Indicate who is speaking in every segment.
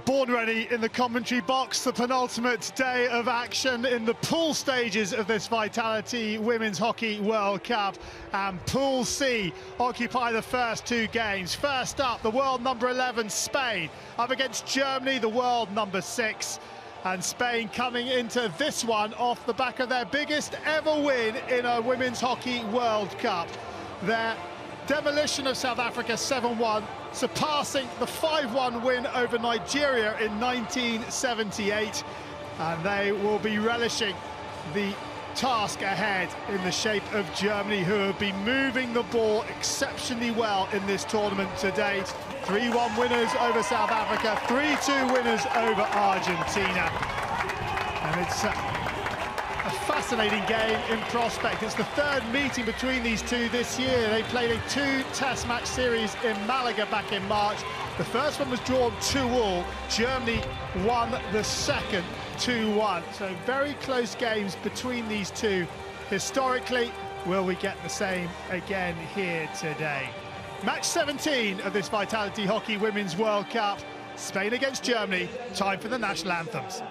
Speaker 1: Born ready in the commentary box, the penultimate day of action in the pool stages of this Vitality Women's Hockey World Cup. And Pool C occupy the first two games. First up, the world number 11, Spain, up against Germany, the world number 6. And Spain coming into this one off the back of their biggest ever win in a Women's Hockey World Cup. Their demolition of South Africa 7-1, surpassing the 5-1 win over Nigeria in 1978. And they will be relishing the task ahead in the shape of Germany, who have been moving the ball exceptionally well in this tournament to date. 3-1 winners over South Africa, 3-2 winners over Argentina. And it's a fascinating game in prospect. It's the third meeting between these two this year. They played a 2-test match series in Malaga back in March. The first one was drawn 2-2. Germany won the second 2-1. So very close games between these two. Historically, will we get the same again here today? Match 17 of this Vitality Hockey Women's World Cup. Spain against Germany. Time for the national anthems.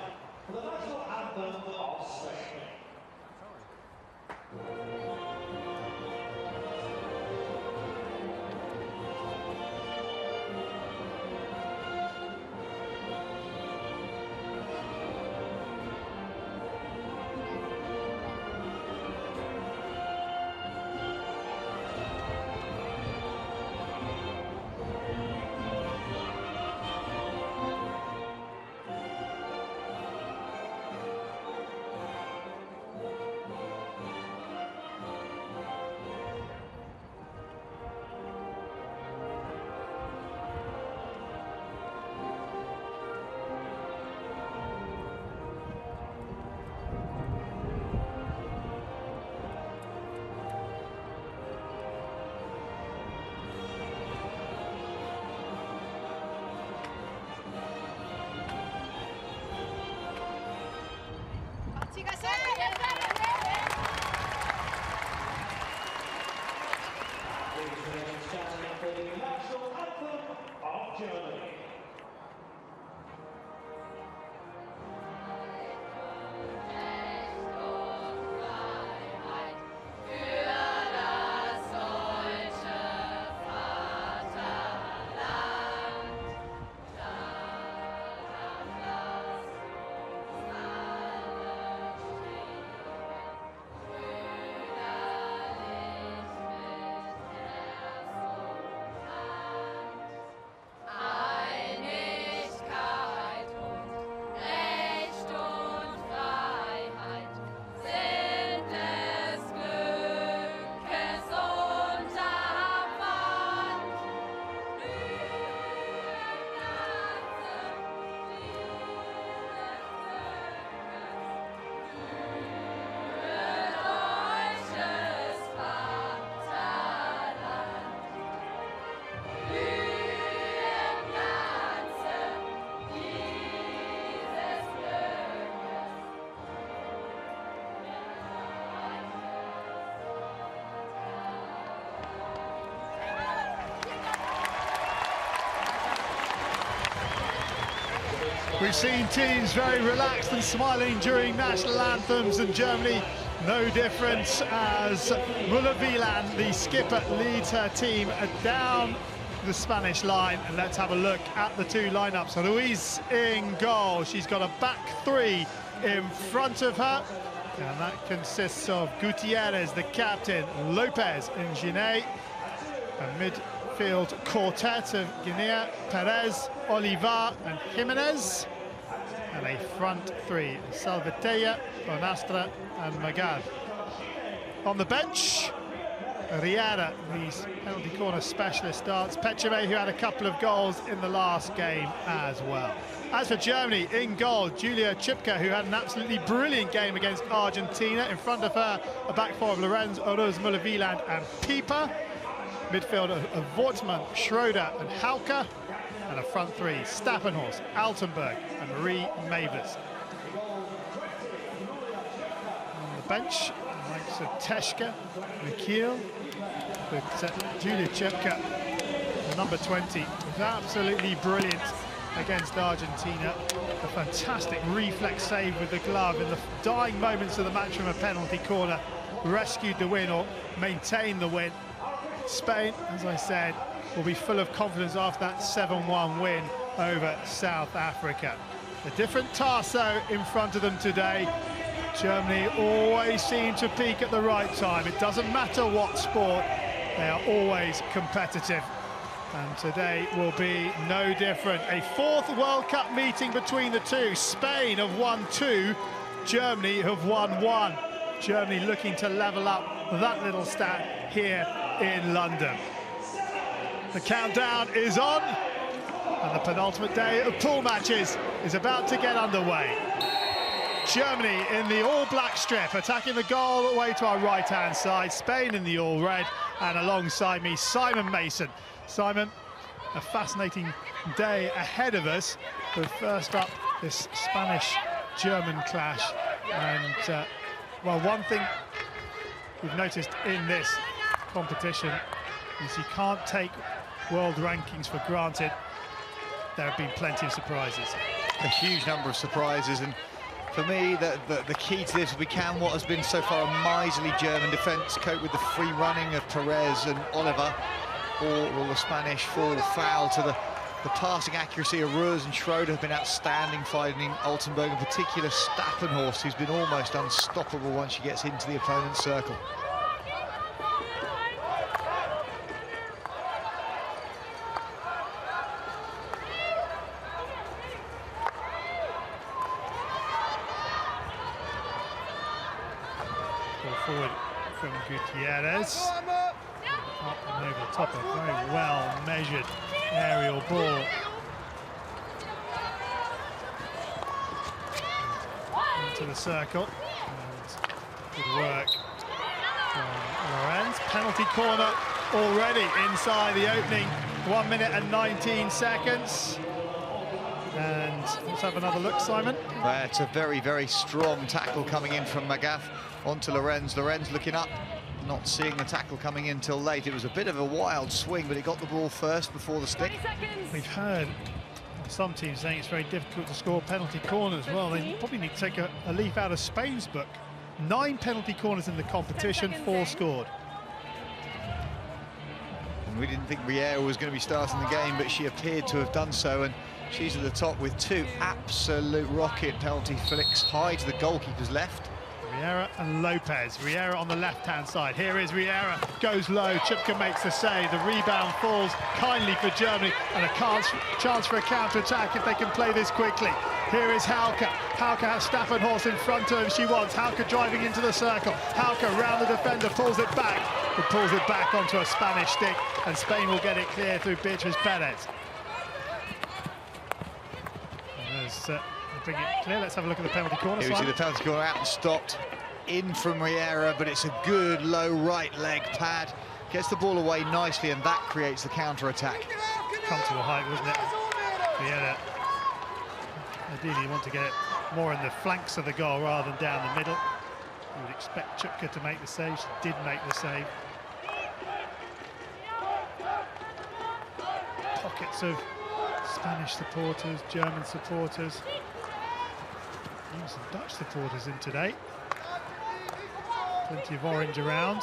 Speaker 1: We've seen teams very relaxed and smiling during national anthems, and Germany no different, as Müller-Wieland, the skipper, leads her team down the Spanish line. And let's have a look at the two lineups. Ruiz in goal. She's got a back three in front of her, and that consists of Gutierrez, the captain, Lopez and Ginet, a midfield quartet of Guinea, Perez, Oliva and Jimenez, and a front three, Salvatella, Bonastra and Magad. On the bench, Riera, the penalty corner specialist, starts. Petrove, who had a couple of goals in the last game as well. As for Germany, in goal, Julia Chipka, who had an absolutely brilliant game against Argentina. In front of her, a back four of Lorenz, Rose Muller-Wieland and Pieper. Midfield of Wortmann, Schroeder and Hauke. And a front three, Stappenhorst, Altenberg and Marie Mavers. On the bench, the likes of Teschke, Michiel, with Julia Chipka, number 20, was absolutely brilliant against Argentina. A fantastic reflex save with the glove in the dying moments of the match from a penalty corner. Rescued the win, or maintained the win. Spain, as I said, will be full of confidence after that 7-1 win over South Africa. A different task, though, in front of them today. Germany always seem to peak at the right time. It doesn't matter what sport, they are always competitive. And today will be no different. A fourth World Cup meeting between the two. Spain have won 2, Germany have won 1. Germany looking to level up that little stat here in London. The countdown is on, and the penultimate day of pool matches is about to get underway. Germany in the all-black strip, attacking the goal away to our right-hand side. Spain in the all-red, and alongside me, Simon Mason. Simon, a fascinating day ahead of us. But first up, this Spanish-German clash. And, well, one thing we've noticed in this competition is you can't take world rankings for granted. There have been plenty of surprises.
Speaker 2: A huge number of surprises, and for me, the key to this will be, can what has been so far a miserly German defence cope with the free running of Perez and Oliver, or will the Spanish fall foul to the passing accuracy of Rose and Schroeder have been outstanding, finding Altenberg, in particular Stappenhorst, who's been almost unstoppable once she gets into the opponent's circle.
Speaker 1: Forward from Gutierrez. Up and over the top, a very well measured aerial ball. Into the circle. And good work from Lorenz. Penalty corner already inside the opening 1 minute and 19 seconds. And let's have another look, Simon.
Speaker 2: Well, it's a very, very strong tackle coming in from Magath onto Lorenz. Lorenz looking up, not seeing the tackle coming in till late. It was a bit of a wild swing, but it got the ball first before the stick.
Speaker 1: We've heard some teams saying it's very difficult to score penalty corners. Well, they probably need to take a leaf out of Spain's book. 9 penalty corners in the competition, 4 scored.
Speaker 2: And we didn't think Riera was going to be starting the game, but she appeared to have done so, and she's at the top with 2 absolute rocket penalty flicks high to the goalkeeper's left.
Speaker 1: Riera and Lopez. Riera on the left-hand side. Here is Riera, goes low, Chipka makes the save. The rebound falls kindly for Germany, and a chance for a counter-attack if they can play this quickly. Here is Hauke. Hauke has Stappenhorst in front of him. She wants Hauke driving into the circle. Hauke round the defender, pulls it back. But pulls it back onto a Spanish stick, and Spain will get it clear through Beatriz Perez. Bring it clear. Let's have a look at the penalty corner.
Speaker 2: Here we see the penalty corner out and stopped. In from Riera, but it's a good low right leg pad. Gets the ball away nicely, and that creates the counter-attack.
Speaker 1: Comfortable height, wasn't it? Riera. Ideally, you want to get it more in the flanks of the goal rather than down the middle. You would expect Chipka to make the save. She did make the save. Pockets of Spanish supporters, German supporters. Even some Dutch supporters in today. Plenty of orange around.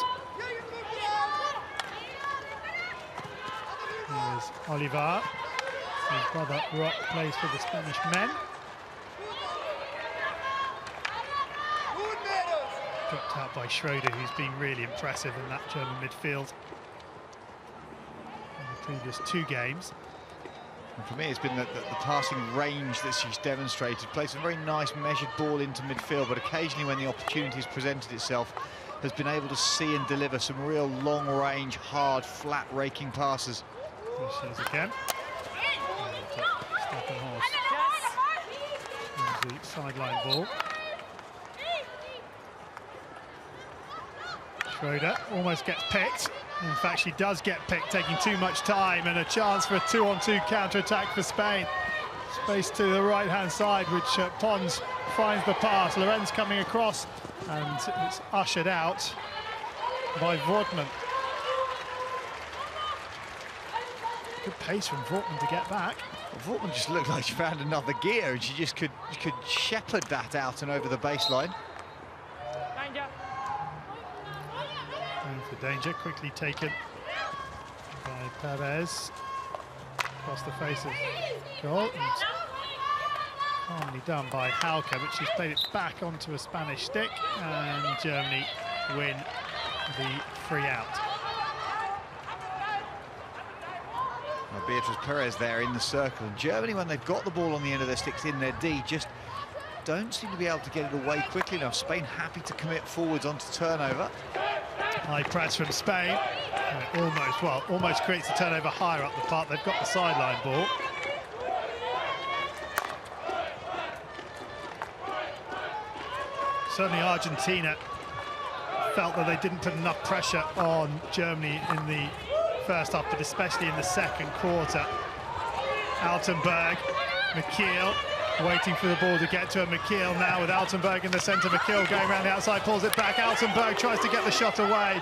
Speaker 1: Here's Oliver. His brother Rock plays for the Spanish men. Dropped out by Schroeder, who's been really impressive in that German midfield in the previous 2 games.
Speaker 2: And for me, it's been the passing range that she's demonstrated. Plays a very nice measured ball into midfield, but occasionally when the opportunity's presented itself, has been able to see and deliver some real long-range, hard, flat raking passes.
Speaker 1: Here she is again. Step and horse. The sideline ball. Schroeder almost gets picked. In fact, she does get picked, taking too much time, and a chance for a 2-on-2 counter-attack for Spain. Space to the right-hand side, which Pons finds the pass. Lorenz coming across, and it's ushered out by Wortmann. Good pace from Wortmann to get back.
Speaker 2: Well, Wortmann just looked like she found another gear, and she just could shepherd that out and over the baseline.
Speaker 1: Going for danger, quickly taken by Perez. Across the face of goal. And calmly done by Hauke, but she's played it back onto a Spanish stick, and Germany win the free out.
Speaker 2: Well, Beatriz Perez there in the circle. And Germany, when they've got the ball on the end of their sticks in their D, just don't seem to be able to get it away quickly enough. Spain happy to commit forwards onto turnover.
Speaker 1: High press from Spain. Almost creates a turnover higher up the park. They've got the sideline ball. Certainly Argentina felt that they didn't put enough pressure on Germany in the first half, but especially in the second quarter. Altenberg, McKeel waiting for the ball to get to her. McKeel now with Altenberg in the centre. McKeel going around the outside, pulls it back. Altenberg tries to get the shot away.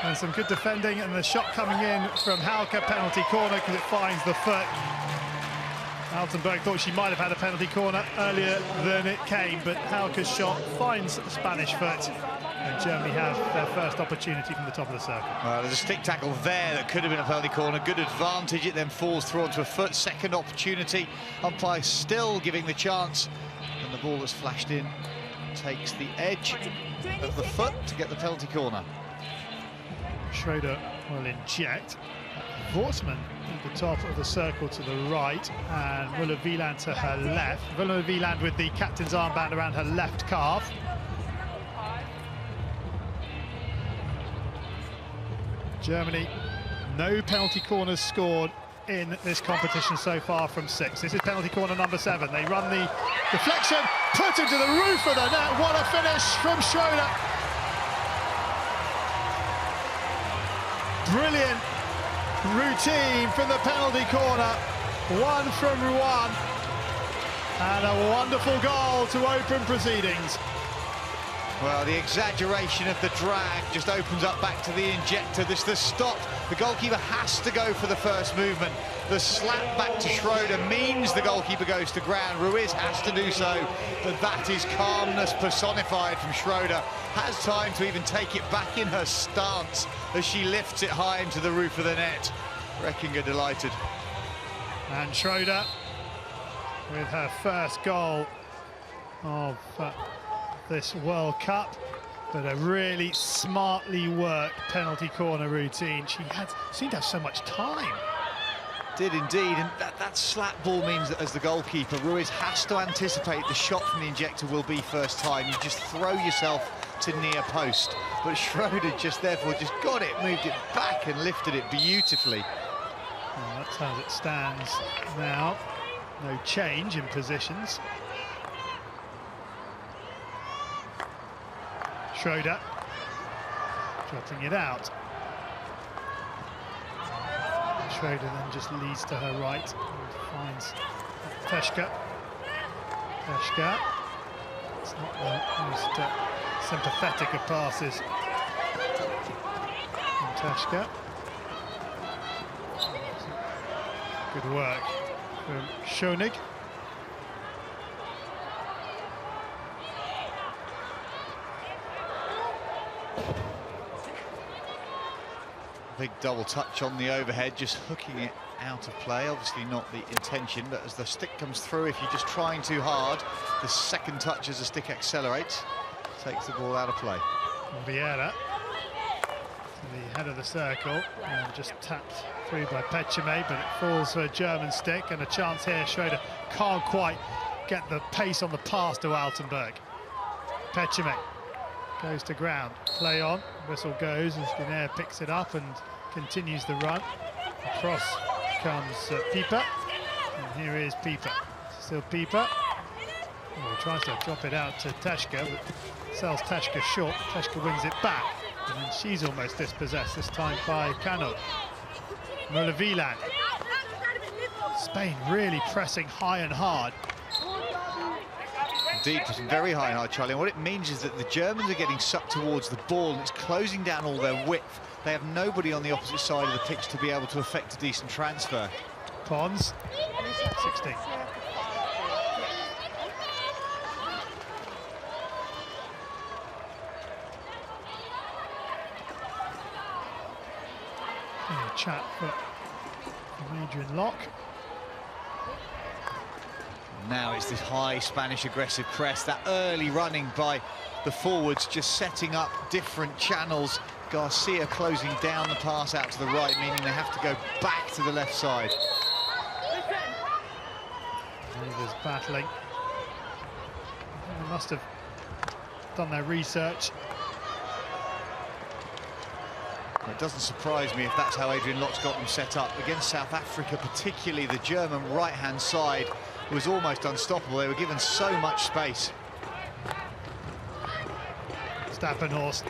Speaker 1: And some good defending, and the shot coming in from Hauke, penalty corner, because it finds the foot. Altenberg thought she might have had a penalty corner earlier than it came, but Hauke's shot finds the Spanish foot, and Germany have their first opportunity from the top of the circle.
Speaker 2: Well, there's a stick tackle there that could have been a penalty corner. Good advantage. It then falls through onto a foot. Second opportunity. Umpire still giving the chance, and the ball that's flashed in takes the edge of the foot to get the penalty corner.
Speaker 1: Schroeder will inject. Wortmann at the top of the circle to the right, and Müller-Wieland to her left. Müller-Wieland with the captain's armband around her left calf. Germany, no penalty corners scored in this competition so far from 6. This is penalty corner number 7. They run the deflection, put into the roof of the net. What a finish from Schroeder. Brilliant routine from the penalty corner. 1 from Rouen, and a wonderful goal to open proceedings.
Speaker 2: Well, the exaggeration of the drag just opens up back to the injector. This the stop. The goalkeeper has to go for the first movement. The slap back to Schroeder means the goalkeeper goes to ground. Ruiz has to do so, but that is calmness personified from Schroeder. Has time to even take it back in her stance as she lifts it high into the roof of the net. Reckinger delighted.
Speaker 1: And Schroeder with her first goal of this World Cup, but a really smartly worked penalty corner routine. She seemed to have so much time.
Speaker 2: Did indeed, and that slap ball means that as the goalkeeper, Ruiz has to anticipate the shot from the injector will be first time. You just throw yourself to near post, but Schroeder just therefore just got it, moved it back and lifted it beautifully.
Speaker 1: Well, that's as it stands now. No change in positions. Schroeder trotting it out. Schroeder then just leads to her right and finds Teschke. Teschke. It's not the most sympathetic of passes from Teschke. Good work from Schoenig.
Speaker 2: Big double touch on the overhead, just hooking it out of play. Obviously not the intention, but as the stick comes through, if you're just trying too hard, the second touch as the stick accelerates takes the ball out of play.
Speaker 1: Vieira to the head of the circle, and just tapped through by Pecheme, but it falls for a German stick, and a chance here. Schroeder can't quite get the pace on the pass to Altenberg. Pecheme goes to ground. Play on. Whistle goes as Guinea picks it up and continues the run. Across comes Pieper. And here is Pieper. Still Pieper. Oh, tries to drop it out to Tashka, but sells Tashka short. Tashka wins it back. And then she's almost dispossessed, this time by Cano. Muller-Wieland. Spain really pressing high and hard.
Speaker 2: Indeed, pressing very high and hard, Charlie. And what it means is that the Germans are getting sucked towards the ball and it's closing down all their width. They have nobody on the opposite side of the pitch to be able to effect a decent transfer.
Speaker 1: Pons, 16. Chat for Adrian Locke.
Speaker 2: Now it's this high Spanish aggressive press, that early running by the forwards, just setting up different channels. Garcia closing down the pass out to the right, meaning they have to go back to the left side.
Speaker 1: Rovers battling. They must have done their research.
Speaker 2: It doesn't surprise me if that's how Adrian Locke's got them set up. Against South Africa, particularly the German right-hand side was almost unstoppable. They were given so much space.
Speaker 1: Stappenhorst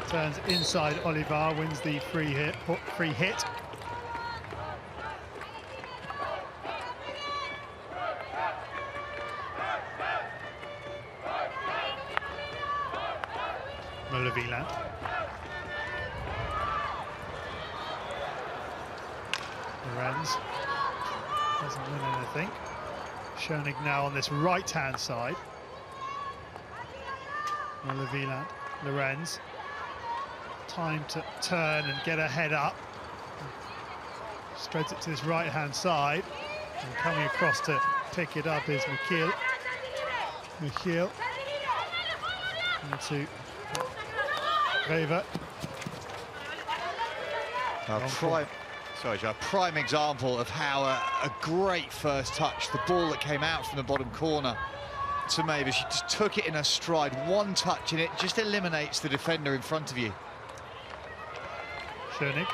Speaker 1: turns inside Olivar, wins the free hit. Muller-Wieland. Lorenz doesn't win anything. Schoenig now on this right-hand side. Muller-Wieland, Lorenz. Time to turn and get a head up. Spreads it to this right-hand side. And coming across to pick it up is Michiel. Into Rever.
Speaker 2: A prime example of how a great first touch, the ball that came out from the bottom corner to Mavis, she just took it in her stride. One touch and it just eliminates the defender in front of you.
Speaker 1: Schoenig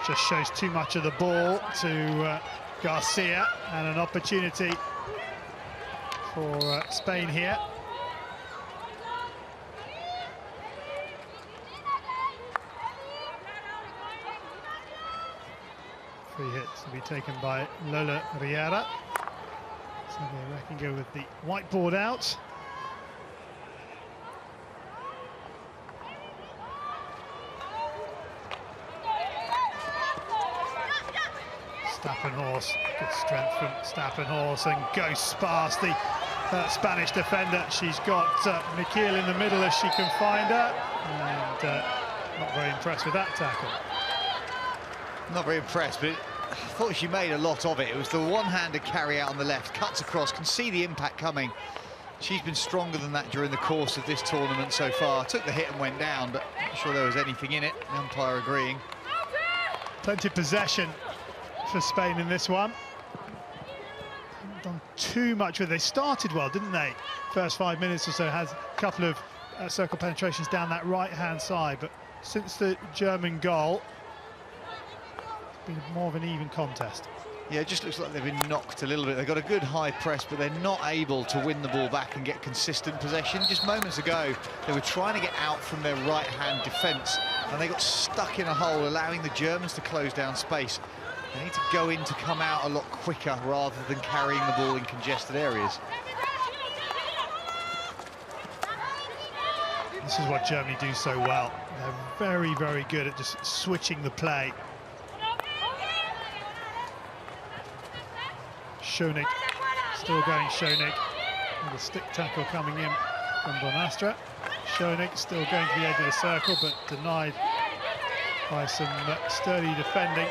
Speaker 1: just shows too much of the ball to Garcia, and an opportunity for Spain here. Free hit to be taken by Lola Riera. So they reckon go with the whiteboard out. Stappenhorst, good strength from Stappenhorst, and goes past the Spanish defender. She's got Michiel in the middle if she can find her, and not very impressed with that tackle.
Speaker 2: Not very impressed, but I thought she made a lot of it. It was the one-handed carry out on the left, cuts across, can see the impact coming. She's been stronger than that during the course of this tournament so far. Took the hit and went down, but not sure there was anything in it. The umpire agreeing.
Speaker 1: Plenty of possession for Spain in this one. Haven't done too much with it. They started well, didn't they? First 5 minutes or so, has a couple of circle penetrations down that right-hand side, but since the German goal, been more of an even contest.
Speaker 2: Yeah, it just looks like they've been knocked a little bit. They've got a good high press, but they're not able to win the ball back and get consistent possession. Just moments ago, they were trying to get out from their right-hand defence, and they got stuck in a hole, allowing the Germans to close down space. They need to go in to come out a lot quicker rather than carrying the ball in congested areas.
Speaker 1: This is what Germany do so well. They're very, very good at just switching the play. Schoenig, still going Schoenig, with a stick tackle coming in from Bonastra. Schoenig still going to the edge of the circle, but denied by some sturdy defending.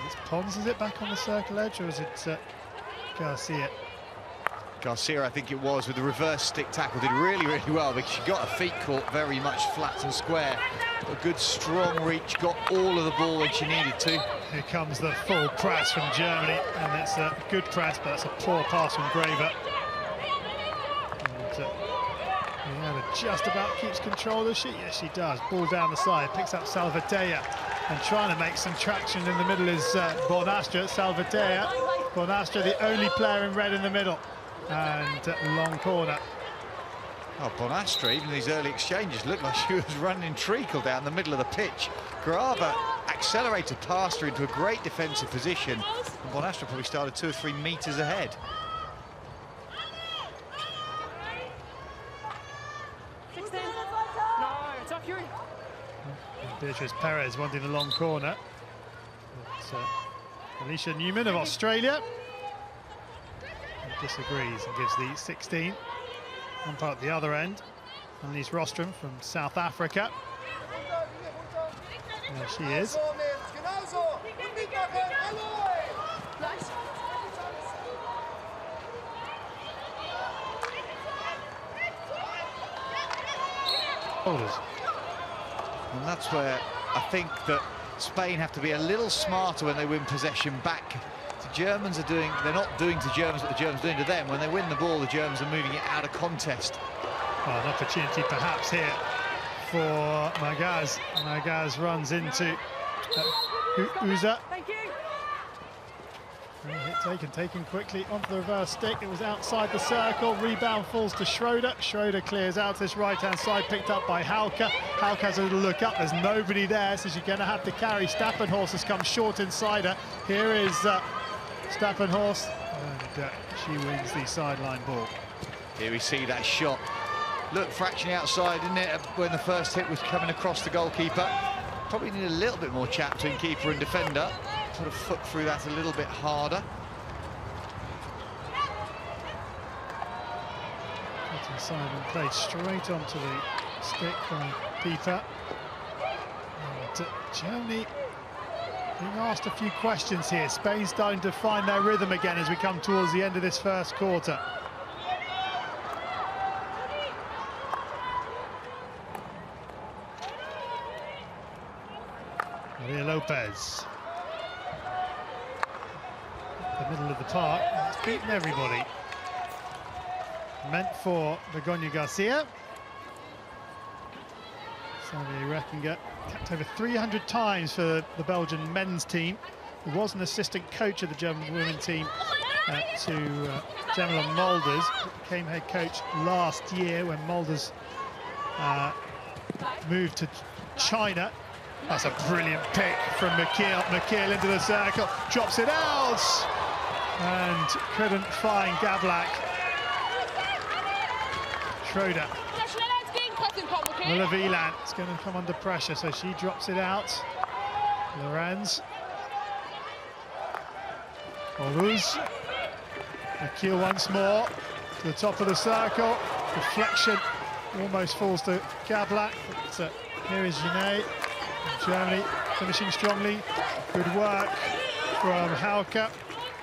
Speaker 1: It's Pons, is it, back on the circle edge, or is it Garcia?
Speaker 2: Garcia, I think it was, with the reverse stick tackle, did really, really well because she got her feet caught very much flat and square. A good strong reach, got all of the ball when she needed to.
Speaker 1: Here comes the full press from Germany, and it's a good press, but it's a poor pass from Graver. And Riera just about keeps control, does she? Yes, she does. Ball down the side, picks up Salvatella, and trying to make some traction in the middle is Bonastra. Salvatella, Bonastra, the only player in red in the middle, and long corner.
Speaker 2: Oh, Bonastra, even these early exchanges, looked like she was running treacle down the middle of the pitch. Grava accelerated past her into a great defensive position, and Bonastra probably started 2 or 3 meters ahead.
Speaker 1: Beatrice Perez wanting the long corner. But, Alicia Newman of Australia disagrees and gives the 16. One part at the other end. Annelies Rostrom from South Africa. There she is. Holders.
Speaker 2: And that's where I think that Spain have to be a little smarter when they win possession back. The Germans are doing, they're not doing to Germans what the Germans are doing to them. When they win the ball, the Germans are moving it out of contest.
Speaker 1: Well, an opportunity perhaps here for Magaz. Magaz runs into Uza.
Speaker 3: Thank you.
Speaker 1: Hit taken quickly onto the reverse stick. It was outside the circle. Rebound falls to Schroeder. Schroeder clears out this right-hand side, picked up by Hauke. Hauke has a little look up. There's nobody there, so she's going to have to carry. Stappenhorst has come short inside her. Here is Stappenhorst, and she wins the sideline ball.
Speaker 2: Here we see that shot. Look, fractionally outside, isn't it, when the first hit was coming across the goalkeeper. Probably need a little bit more chat between keeper and defender. Put a foot through that a little bit harder.
Speaker 1: Simon played straight onto the stick by Pieper. And Germany being asked a few questions here. Spain starting to find their rhythm again as we come towards the end of this first quarter. Maria Lopez. The middle of the park, it's beaten everybody. Meant for Begoña Garcia. Xavier Reckinger kept over 300 times for the Belgian men's team. He was an assistant coach of the German women's team to Gemma Mulders. Became head coach last year when Mulders moved to China. That's a brilliant pick from Michiel. Michiel into the circle, drops it out, and couldn't find Gablak. Schroeder. Muller Wieland is going to come under pressure, so she drops it out. Lorenz. Oluz. Michiel once more to the top of the circle. Deflection almost falls to Gablak. But, here is Genet. Germany finishing strongly. Good work from Hauke.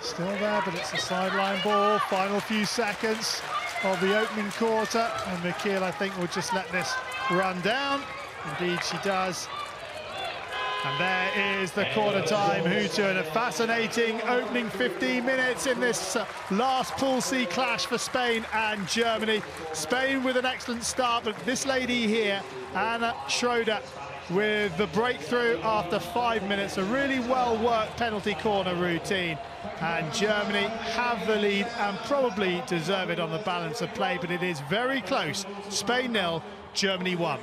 Speaker 1: Still there, but it's a sideline ball. Final few seconds of the opening quarter, and Michiel, I think, will just let this run down. Indeed, she does. And there is the quarter time hooter, and a fascinating opening 15 minutes in this last Pool C clash for Spain and Germany. Spain with an excellent start, but this lady here, Anna Schroeder, with the breakthrough after 5 minutes, a really well-worked penalty corner routine. And Germany have the lead and probably deserve it on the balance of play, but it is very close. Spain 0, Germany 1.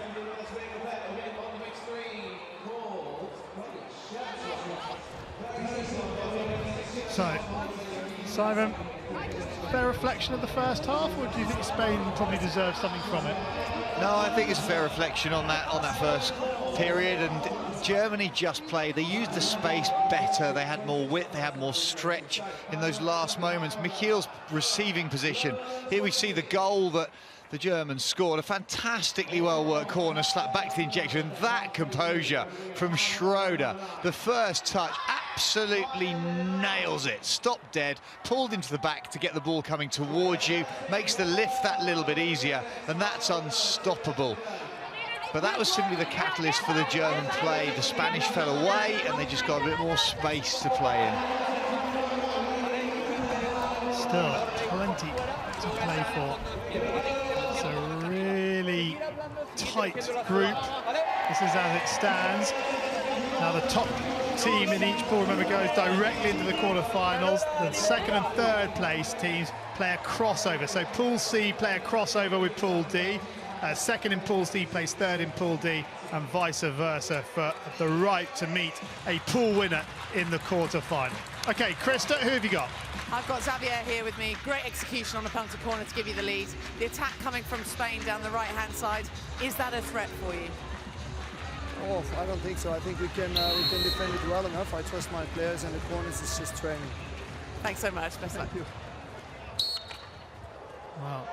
Speaker 1: So, Simon, fair reflection of the first half, or do you think Spain probably deserves something from it?
Speaker 2: No, I think it's a fair reflection on that first period, and Germany just played. They used the space better. They had more width, they had more stretch in those last moments. Michiel's receiving position. Here we see the goal that the Germans scored. A fantastically well-worked corner, slapped back to the injection, and that composure from Schroeder. The first touch, absolutely nails it. Stopped dead, pulled into the back to get the ball coming towards you, makes the lift that little bit easier, and that's unstoppable. But that was simply the catalyst for the German play. The Spanish fell away, and they just got a bit more space to play in.
Speaker 1: Still plenty to play for. It's a really tight group. This is as it stands. Now the top team in each pool, remember, goes directly into the quarterfinals. The second and third place teams play a crossover. So Pool C play a crossover with Pool D. Second in Pool C plays third in Pool D, and vice versa for the right to meet a pool winner in the quarterfinal. Okay, Krista, who have you got?
Speaker 3: I've got Xavier here with me. Great execution on the penalty corner to give you the lead. The attack coming from Spain down the right-hand side, is that a threat for you?
Speaker 4: Oh, I don't think so. I think we can defend it well enough. I trust my players, and the corners is just training.
Speaker 3: Thanks so much. Best luck.
Speaker 4: Thank you.
Speaker 1: Well,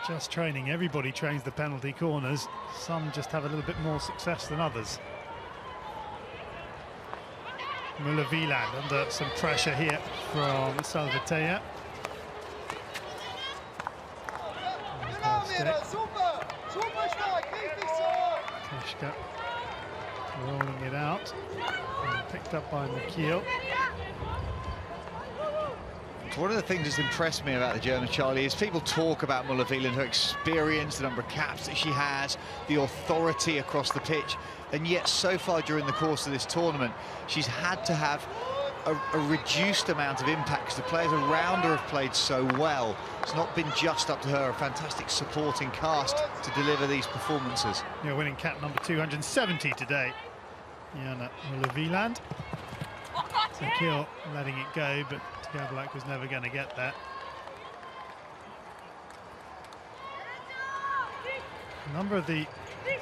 Speaker 1: just training. Everybody trains the penalty corners. Some just have a little bit more success than others. Muller-Wieland under some pressure here from Salvatea. Teshka rolling it out. And picked up by McKeel.
Speaker 2: One of the things that's impressed me about the German, Charlie, is people talk about Muller-Wieland, her experience, the number of caps that she has, the authority across the pitch, and yet so far during the course of this tournament, she's had to have a reduced amount of impact because the players around her have played so well. It's not been just up to her, a fantastic supporting cast to deliver these performances.
Speaker 1: Yeah, winning cap number 270 today. Jana Muller-Wieland. McKeel letting it go, but Gablak was never going to get that. A number of the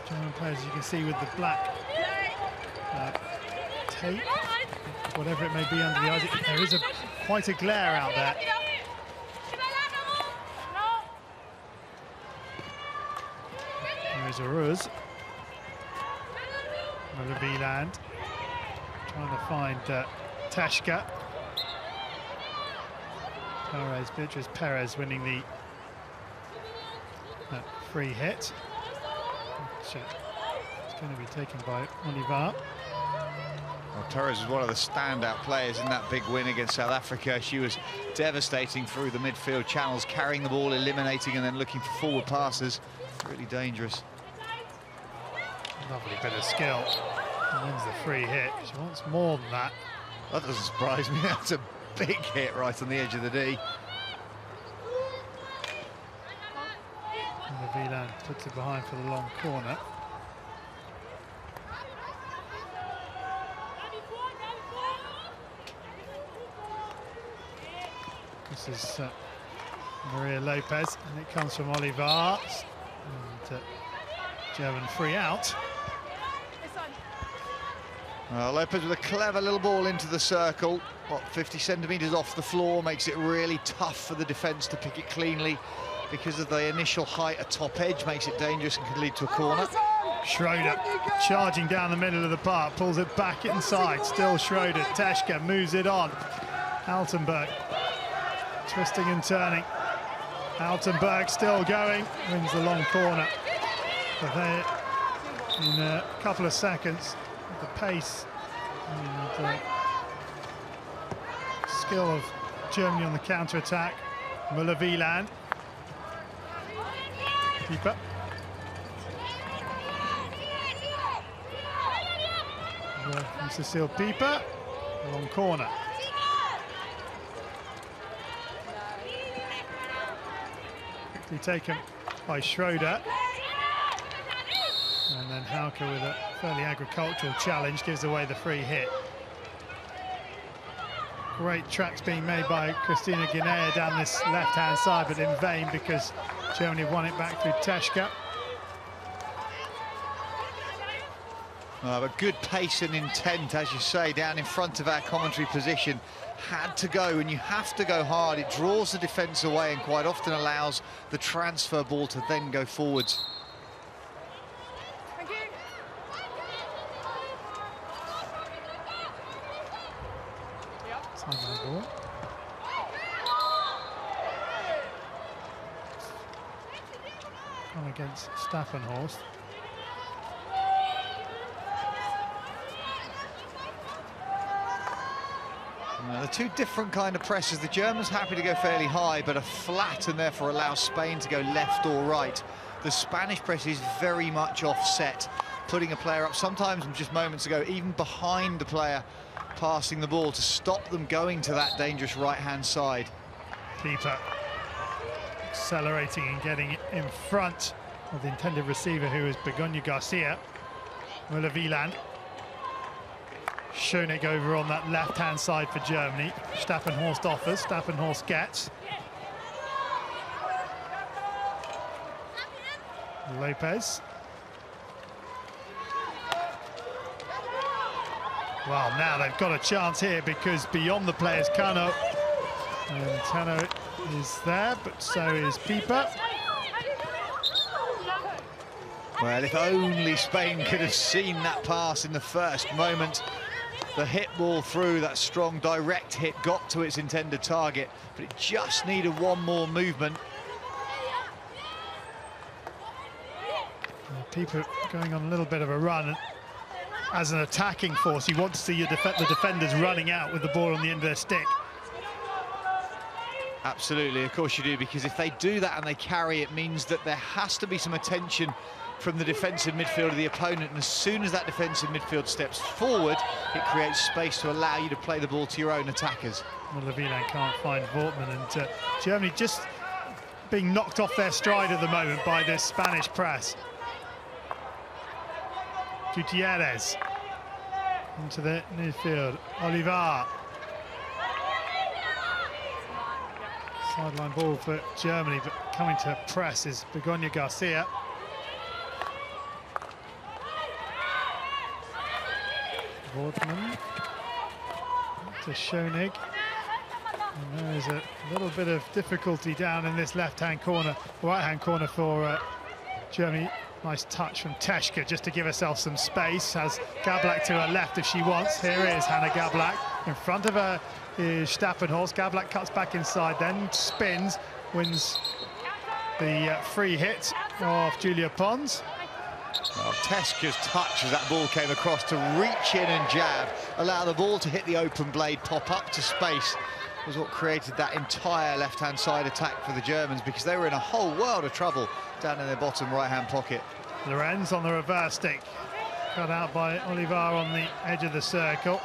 Speaker 1: German players, you can see with the black tape, whatever it may be under the eyes, there is quite a glare out there. There is a Ruz. Muller-Wieland trying to find Teshka. Beatriz Perez winning the free hit. It's going to be taken by Oliver.
Speaker 2: Well, Perez was one of the standout players in that big win against South Africa. She was devastating through the midfield channels, carrying the ball, eliminating, and then looking for forward passes. Really dangerous.
Speaker 1: Lovely bit of skill. And wins the free hit. She wants more than that.
Speaker 2: That doesn't surprise me. That's a big hit right on the edge of the D.
Speaker 1: And Wieland puts it behind for the long corner. This is Maria Lopez, and it comes from Oliver. And German free out.
Speaker 2: Lopez with a clever little ball into the circle. What, 50 centimetres off the floor, makes it really tough for the defence to pick it cleanly because of the initial height at top edge, makes it dangerous and can lead to a corner.
Speaker 1: Schroeder charging down the middle of the park, pulls it back inside, still Schroeder. Teshka moves it on. Altenberg twisting and turning. Altenberg still going, wins the long corner. But they, in a couple of seconds, the pace and skill of Germany on the counter-attack. Muller-Wieland. Keeper. From Cecile Pieper. Long corner. Quickly taken by Schroeder. And then Hauke with a fairly agricultural challenge gives away the free hit. Great tracks being made by Christina Guinea down this left-hand side, but in vain because Germany won it back through Teshka.
Speaker 2: But good pace and intent, as you say, down in front of our commentary position. Had to go, and you have to go hard. It draws the defence away and quite often allows the transfer ball to then go forwards.
Speaker 1: Ball. On against Staffenhorst.
Speaker 2: They're two different kind of presses. The Germans happy to go fairly high, but are flat and therefore allow Spain to go left or right. the Spanish press is very much offset, putting a player up sometimes just moments ago, even behind the player passing the ball, to stop them going to that dangerous right-hand side.
Speaker 1: Pieper accelerating and getting in front of the intended receiver, who is Begoña Garcia. Müller-Wieland. Schönig over on that left-hand side for Germany. Stappenhorst offers, Stappenhorst gets. Lopez. Well, now they've got a chance here, because beyond the players, Cano and Tano is there, but so is Pieper.
Speaker 2: Well, if only Spain could have seen that pass in the first moment. The hit ball through, that strong direct hit, got to its intended target, but it just needed one more movement.
Speaker 1: Pieper going on a little bit of a run. As an attacking force, you want to see the defenders running out with the ball on the end of their stick.
Speaker 2: Absolutely, of course you do, because if they do that and they carry, it means that there has to be some attention from the defensive midfield of the opponent, and as soon as that defensive midfield steps forward, it creates space to allow you to play the ball to your own attackers.
Speaker 1: Müller-Wieland can't find Wortmann, and Germany just being knocked off their stride at the moment by this Spanish press. Gutierrez into the midfield. Olivar. Sideline ball for Germany, but coming to press is Begoña Garcia. Wortmann to Schönig. And there is a little bit of difficulty down in this left-hand corner, right-hand corner for Germany. Nice touch from Teschke just to give herself some space. Has Gablak to her left if she wants. Here is Hannah Gablak. In front of her is Stappenhorst. Gablak cuts back inside, then spins, wins the free hit of Julia Pons.
Speaker 2: Well, Teschke's touch as that ball came across to reach in and jab, allow the ball to hit the open blade, pop up to space, was what created that entire left-hand side attack for the Germans, because they were in a whole world of trouble down in their bottom right-hand pocket.
Speaker 1: Lorenz on the reverse stick, cut out by Olivar on the edge of the circle.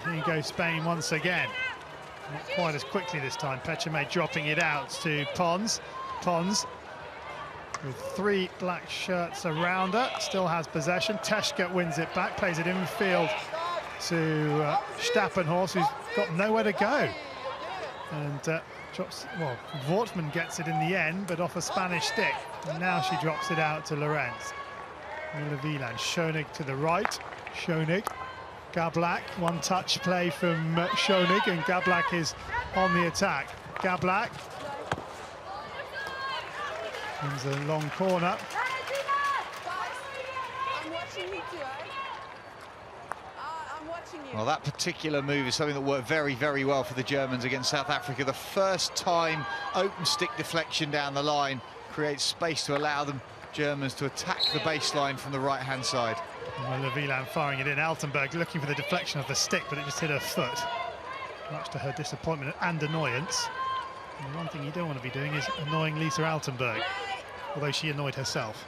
Speaker 1: And here goes Spain once again. Not quite as quickly this time. Pechame dropping it out to Pons. Pons with three black shirts around her, still has possession. Teschke wins it back, plays it infield to Stappenhorst, who's got nowhere to go. And drops, well, Wortmann gets it in the end, but off a Spanish stick. And now she drops it out to Lorenz. Müller-Wieland, Schönig to the right. Schönig, Gablak, one-touch play from Schönig, and Gablak is on the attack. Gablak wins a long corner.
Speaker 2: Well, that particular move is something that worked very, very well for the Germans against South Africa. The first time open stick deflection down the line creates space to allow them, Germans, to attack the baseline from the right-hand side.
Speaker 1: Müller-Wieland firing it in. Altenberg looking for the deflection of the stick, but it just hit her foot, much to her disappointment and annoyance. And the one thing you don't want to be doing is annoying Lisa Altenberg, although she annoyed herself.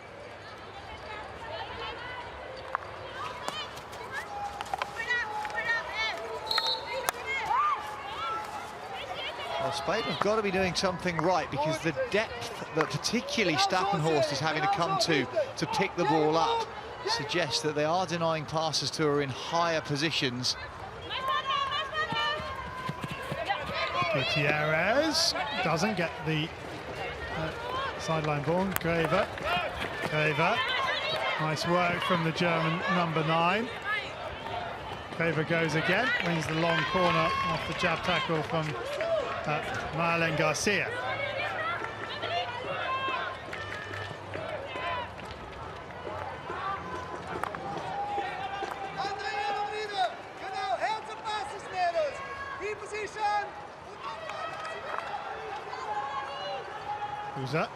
Speaker 2: Well, Spain have got to be doing something right, because the depth that particularly Stappenhorst is having to come to pick the ball up suggests that they are denying passes to her in higher positions.
Speaker 1: Gutierrez doesn't get the sideline ball. Grever. Nice work from the German number 9. Grever goes again, wins the long corner off the jab tackle from Marlene Garcia. Who's that?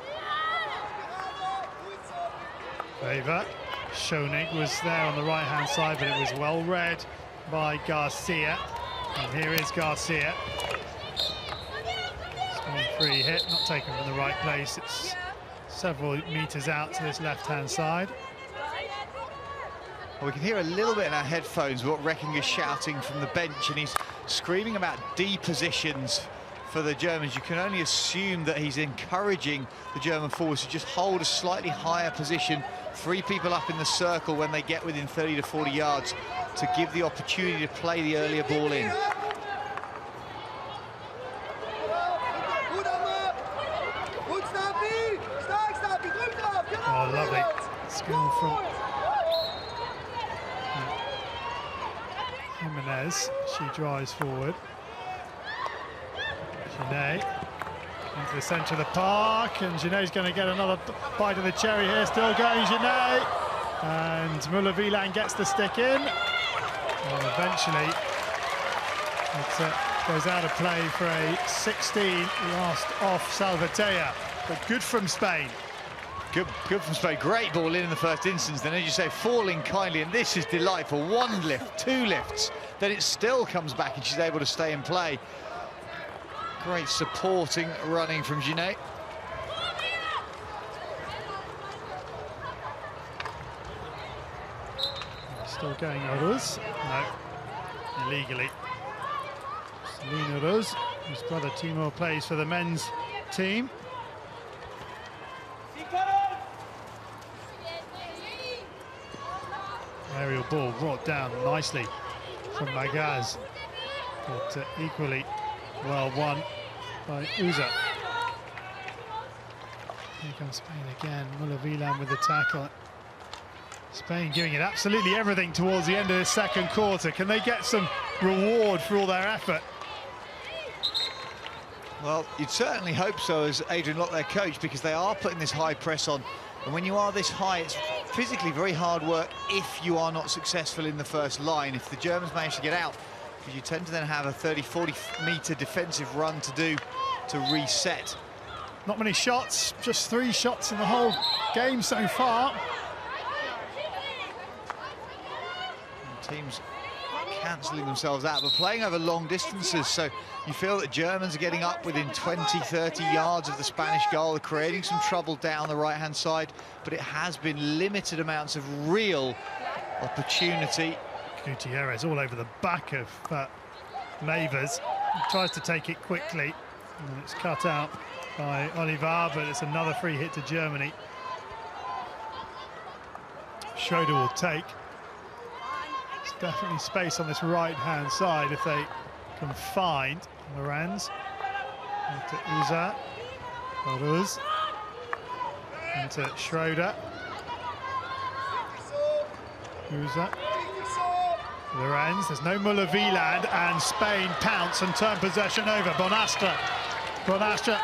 Speaker 1: Grever. Schönig was there on the right-hand side, but it was well read by Garcia. And here is Garcia. Free hit, not taken from the right place. It's several metres out to this left-hand side.
Speaker 2: Well, we can hear a little bit in our headphones what Recking is shouting from the bench, and he's screaming about D positions for the Germans. You can only assume that he's encouraging the German forwards to just hold a slightly higher position, 3 people up in the circle when they get within 30 to 40 yards, to give the opportunity to play the earlier ball in.
Speaker 1: Oh, lovely skill from Jimenez. She drives forward. Genet into the centre of the park, and Genet's going to get another bite of the cherry here. Still going, Genet, and Muller-Wieland gets the stick in, and eventually it goes out of play for a 16. Last off Salvatea, but good from Spain.
Speaker 2: Good from Spain. Great ball in the first instance. Then, as you say, falling kindly, and this is delightful. 1 lift, 2 lifts, then it still comes back, and she's able to stay in play. Great supporting running from Genet.
Speaker 1: Still going, Oruz. No, illegally. Celine Oruz, whose brother Timur plays for the men's team. Aerial ball brought down nicely from Magaz, but equally well won by Uza. Here comes Spain again. Muller-Wieland with the tackle. Spain giving it absolutely everything towards the end of this second quarter. Can they get some reward for all their effort?
Speaker 2: Well, you'd certainly hope so as Adrian Lott, their coach, because they are putting this high press on. And when you are this high, it's physically very hard work if you are not successful in the first line. If the Germans manage to get out, because you tend to then have a 30-40 metre defensive run to do to reset.
Speaker 1: Not many shots, just 3 shots in the whole game so far.
Speaker 2: And teams cancelling themselves out, but playing over long distances, so you feel that Germans are getting up within 20-30 yards of the Spanish goal. They're creating some trouble down the right-hand side, but it has been limited amounts of real opportunity.
Speaker 1: Gutierrez all over the back of Mavers. He tries to take it quickly, and it's cut out by Olivar, but it's another free hit to Germany. Schroeder will take. There's definitely space on this right-hand side if they can find Lorenz. Into Uza. Oruz. Into Schroeder. Uza. Lorenz. There's no Muller-Wieland, and Spain pounce and turn possession over. Bonastre. Bonastre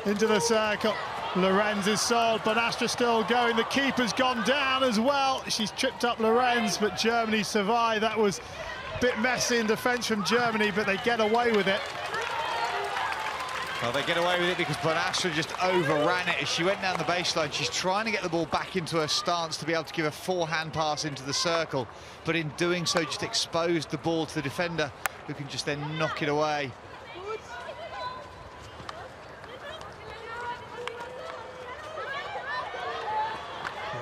Speaker 1: into the circle. Lorenz is sold. Bonastre still going. The keeper's gone down as well. She's tripped up Lorenz, but Germany survived. That was a bit messy in defence from Germany, but they get away with it.
Speaker 2: Well, they get away with it because Bonastre just overran it as she went down the baseline. She's trying to get the ball back into her stance to be able to give a forehand pass into the circle, but in doing so just exposed the ball to the defender, who can just then knock it away.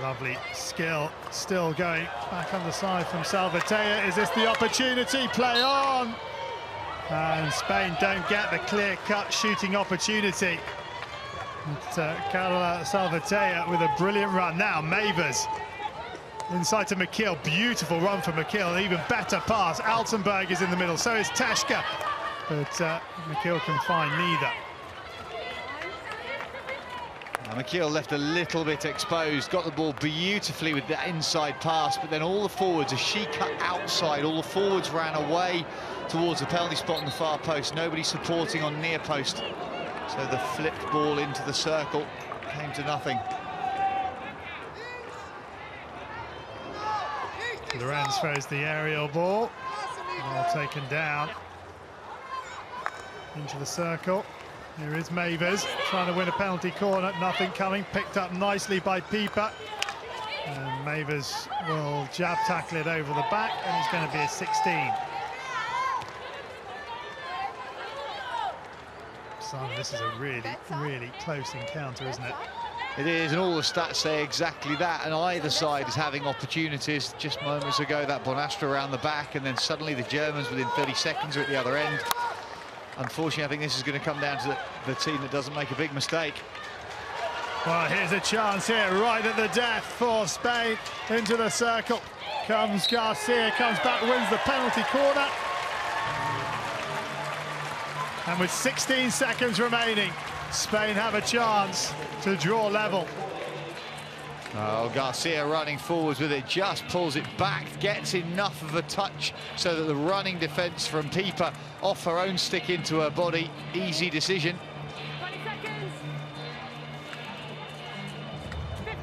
Speaker 1: Lovely skill, still going back on the side from Salvatea. Is this the opportunity? Play on! And Spain don't get the clear-cut shooting opportunity. Carola Salvatea with a brilliant run. Now Mavers inside to McKeel. Beautiful run for McKeel. Even better pass. Altenberg is in the middle. So is Teshka. But McKeel can find neither.
Speaker 2: McKeel left a little bit exposed, got the ball beautifully with that inside pass, but then all the forwards, as she cut outside, all the forwards ran away towards the penalty spot in the far post. Nobody supporting on near post. So the flipped ball into the circle came to nothing.
Speaker 1: Lorenz throws the aerial ball. Well taken down into the circle. Here is Mavers trying to win a penalty corner. Nothing coming. Picked up nicely by Pieper. And Mavers will jab tackle it over the back, and it's going to be a 16. Simon, this is a really, really close encounter, isn't it?
Speaker 2: It is, and all the stats say exactly that, and either side is having opportunities. Just moments ago, that Bonastra around the back, and then suddenly the Germans within 30 seconds are at the other end. Unfortunately, I think this is going to come down to the team that doesn't make a big mistake.
Speaker 1: Well, here's a chance here, right at the death for Spain. Into the circle comes Garcia, comes back, wins the penalty corner. And with 16 seconds remaining, Spain have a chance to draw level.
Speaker 2: Oh, Garcia running forwards with it, just pulls it back, gets enough of a touch so that the running defence from Pieper off her own stick into her body. Easy decision.
Speaker 5: 20 seconds. 15.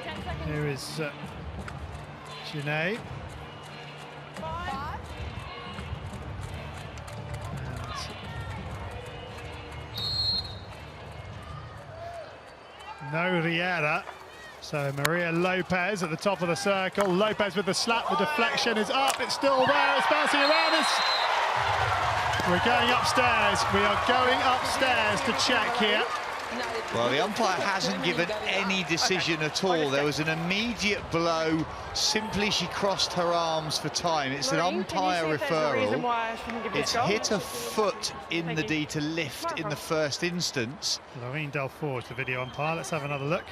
Speaker 5: 10 seconds.
Speaker 1: Here is Sinead.
Speaker 5: 5.
Speaker 1: No Riera, so Maria Lopez at the top of the circle. Lopez with the slap, the deflection is up, it's still there, it's bouncing around us. We're going upstairs, we are going upstairs to check here.
Speaker 2: Well, the umpire hasn't given any decision at all. There was an immediate blow, simply she crossed her arms for time. It's an umpire referral. It's hit a foot in the D to lift in the first instance.
Speaker 1: Lorraine Delfour is the video umpire, let's have another look.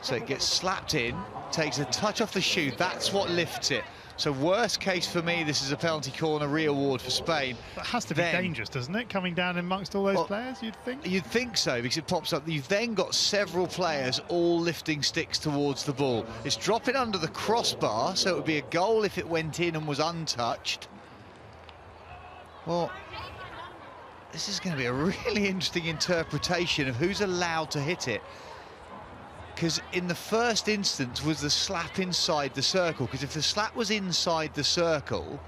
Speaker 2: So it gets slapped in, takes a touch off the shoe, that's what lifts it. So worst case for me, this is a penalty corner re-award for Spain.
Speaker 1: That has to be dangerous, doesn't it, coming down amongst all those players, you'd think?
Speaker 2: You'd think so, because it pops up. You've then got several players all lifting sticks towards the ball. It's dropping under the crossbar, so it would be a goal if it went in and was untouched. Well, this is going to be a really interesting interpretation of who's allowed to hit it. Because in the first instance was the slap inside the circle, because if the slap was inside the circle,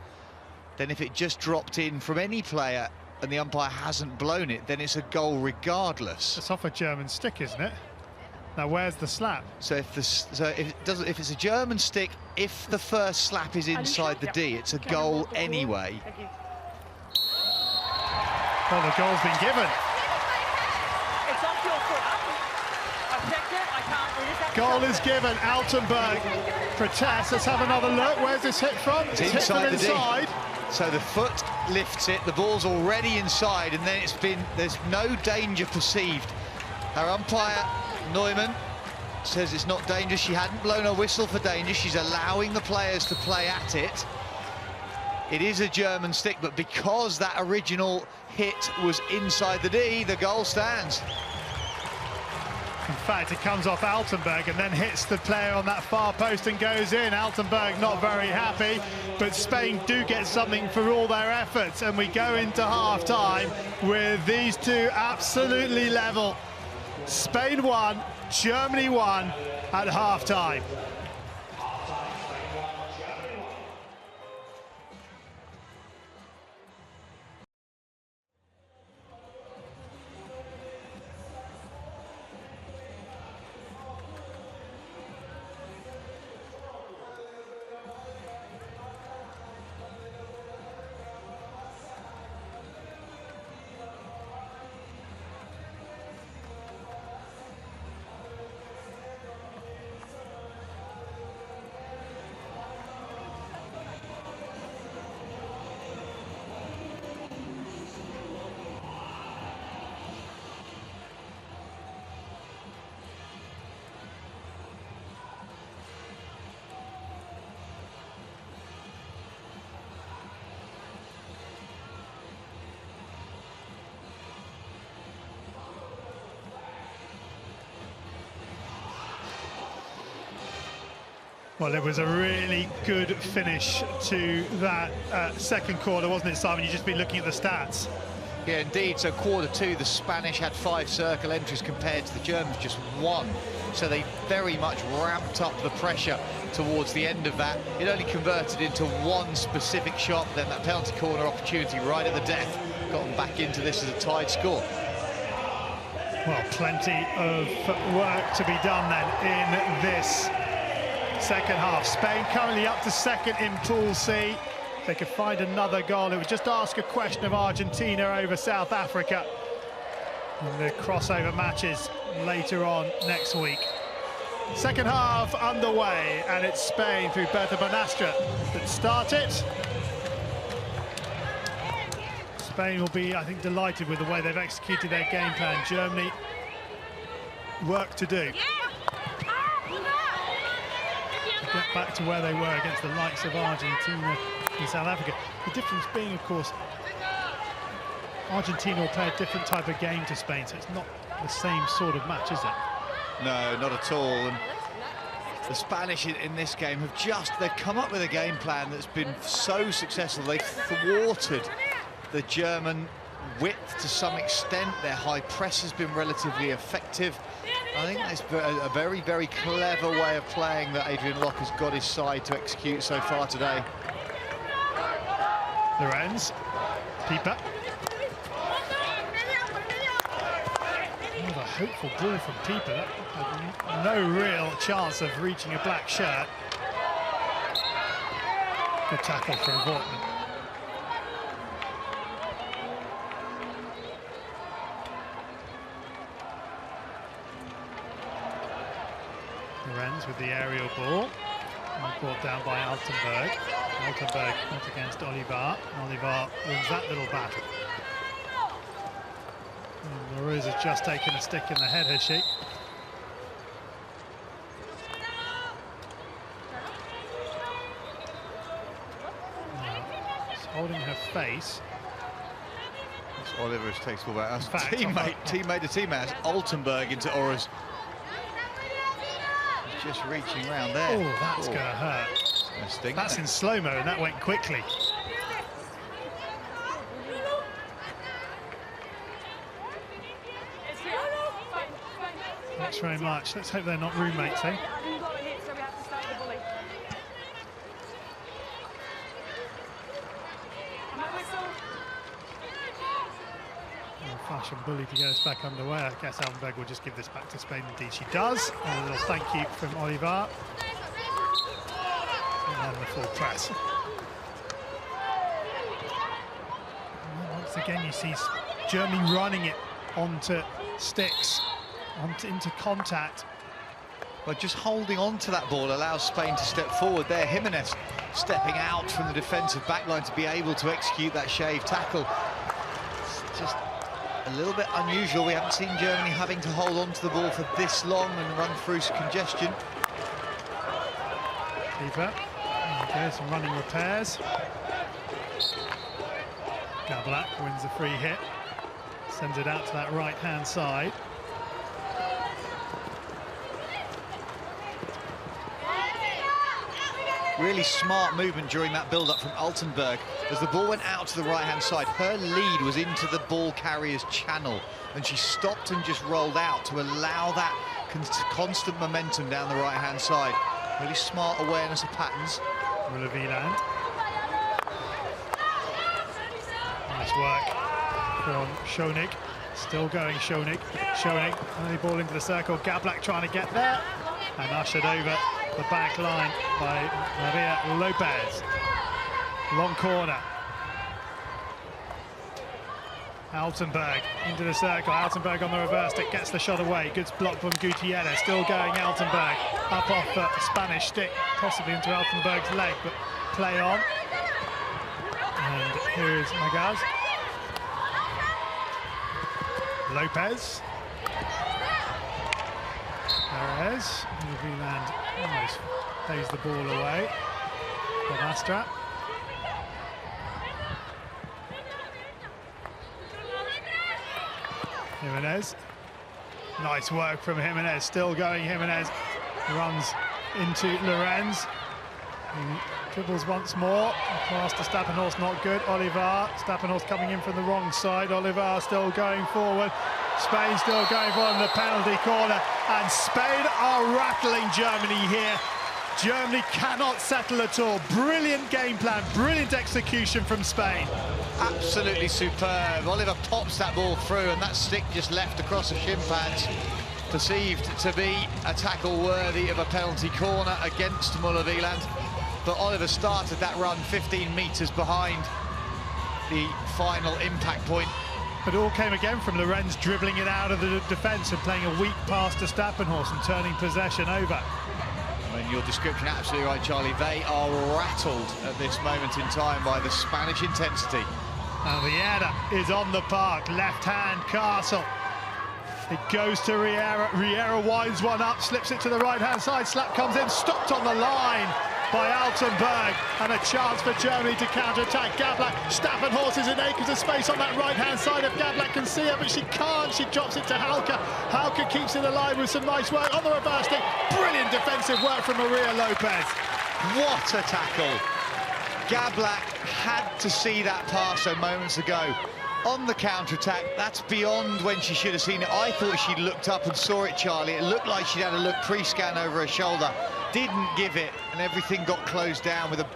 Speaker 2: then if it just dropped in from any player and the umpire hasn't blown it, then it's a goal regardless.
Speaker 1: It's off a German stick, isn't it? Now where's the slap?
Speaker 2: So if it's a German stick, if the first slap is inside the D, it's a goal anyway.
Speaker 1: Well, the goal's been given.
Speaker 5: It's off your foot. I've checked it, I can't.
Speaker 1: Goal is given, Altenberg protests. Let's have another look. Where's this hit from?
Speaker 2: It's inside
Speaker 1: hit from
Speaker 2: the
Speaker 1: inside.
Speaker 2: D. So the foot lifts it, the ball's already inside, and then there's no danger perceived. Our umpire, Neumann, says it's not dangerous. She hadn't blown her whistle for danger. She's allowing the players to play at it. It is a German stick, but because that original hit was inside the D, the goal stands.
Speaker 1: In fact, it comes off Altenberg and then hits the player on that far post and goes in. Altenberg not very happy, but Spain do get something for all their efforts, and we go into half-time with these two absolutely level. Spain won, Germany won at half-time. Well, it was a really good finish to that second quarter, wasn't it, Simon? You've just been looking at the stats.
Speaker 2: Yeah, indeed. So quarter two, the Spanish had 5 circle entries compared to the Germans just 1. So they very much ramped up the pressure towards the end of that. It only converted into 1 specific shot, then that penalty corner opportunity right at the death got them back into this as a tied score.
Speaker 1: Well, plenty of work to be done then in this second half. Spain currently up to second in Pool C. If they could find another goal, it would just ask a question of Argentina over South Africa in the crossover matches later on next week. Second half underway, and it's Spain through Berta Bonastra that start it. Spain will be, I think, delighted with the way they've executed their game plan. Germany, work to do. Get back to where they were against the likes of Argentina and South Africa. The difference being, of course, Argentina will play a different type of game to Spain, so it's not the same sort of match, is it?
Speaker 2: No, not at all. And the Spanish in this game they've come up with a game plan that's been so successful. They've thwarted the German width to some extent. Their high press has been relatively effective. I think that's a very, very clever way of playing that Adrian Locke has got his side to execute so far today.
Speaker 1: Lorenz, Pieper. A hopeful ball from Pieper. That had no real chance of reaching a black shirt. Good tackle from Wortmann. Lorenz with the aerial ball. Brought down by Altenberg. Altenberg up against Oliver. Oliver wins that little battle. Rose has just taken a stick in the head, has she? She's holding her face.
Speaker 2: That's Oliver has takes all that. Teammate to teammate. Altenberg into Oroz. He's just reaching around there.
Speaker 1: Oh, that's going to hurt. That's in slow-mo, and that went quickly. Thanks very much. Let's hope they're not roommates, eh? Fashion bully to get us back underway. I guess Altenberg will just give this back to Spain. Indeed she does. And a little thank you from Oliver. And then the full press. And once again you see Germany running it onto sticks. Into contact.
Speaker 2: Well, just holding on to that ball allows Spain to step forward there. Jimenez stepping out from the defensive backline to be able to execute that shave tackle. It's just a little bit unusual. We haven't seen Germany having to hold on to the ball for this long and run through some congestion.
Speaker 1: Keeper. Okay, some running repairs. Gablak wins a free hit. Sends it out to that right-hand side.
Speaker 2: Really smart movement during that build-up from Altenberg. As the ball went out to the right-hand side, her lead was into the ball carrier's channel, and she stopped and just rolled out to allow that constant momentum down the right-hand side. Really smart awareness of patterns.
Speaker 1: Müller Wieland. Nice work from Schoenig. Still going, Schoenig. Schoenig, only ball into the circle. Gablak trying to get there, and ushered over the back line by Maria Lopez. Long corner. Altenberg into the circle. Altenberg on the reverse stick, gets the shot away. Good block from Gutierrez. Still going, Altenberg. Up off the Spanish stick, possibly into Altenberg's leg, but play on. And here is Magaz. Lopez. Perez. Wieland almost plays the ball away. Bonastra. Jimenez. Nice work from Jimenez. Still going, Jimenez. Runs into Lorenz. Dribbles once more. Pass to Stappenhorst, not good. Oliver. Stappenhorst coming in from the wrong side. Oliver still going forward. Spain still going forward in the penalty corner. And Spain are rattling Germany here. Germany cannot settle at all. Brilliant game plan, brilliant execution from Spain.
Speaker 2: Absolutely superb. Oliver pops that ball through, and that stick just left across the shin pads. Perceived to be a tackle worthy of a penalty corner against Müller Wieland. but Oliver started that run 15 metres behind the final impact point.
Speaker 1: But it all came again from Lorenz dribbling it out of the defence and playing a weak pass to Stappenhorst and turning possession over.
Speaker 2: And your description, absolutely right, Charlie. They are rattled at this moment in time by the Spanish intensity.
Speaker 1: And the header is on the park, left-hand Castle. It goes to Riera. Riera winds one up, slips it to the right-hand side. Slap comes in, stopped on the line by Altenberg, and a chance for Germany to counter-attack. Gablak, Stappenhorst is in acres of space on that right-hand side. If Gablak can see her, but she can't. She drops it to Halka. Halka keeps it alive with some nice work on the reverse stick. Brilliant defensive work from Maria Lopez.
Speaker 2: What a tackle. Gablak had to see that pass so moments ago. On the counter-attack, that's beyond when she should have seen it. I thought she'd looked up and saw it, Charlie. It looked like she'd had a look pre-scan over her shoulder. Didn't give it, and everything got closed down with a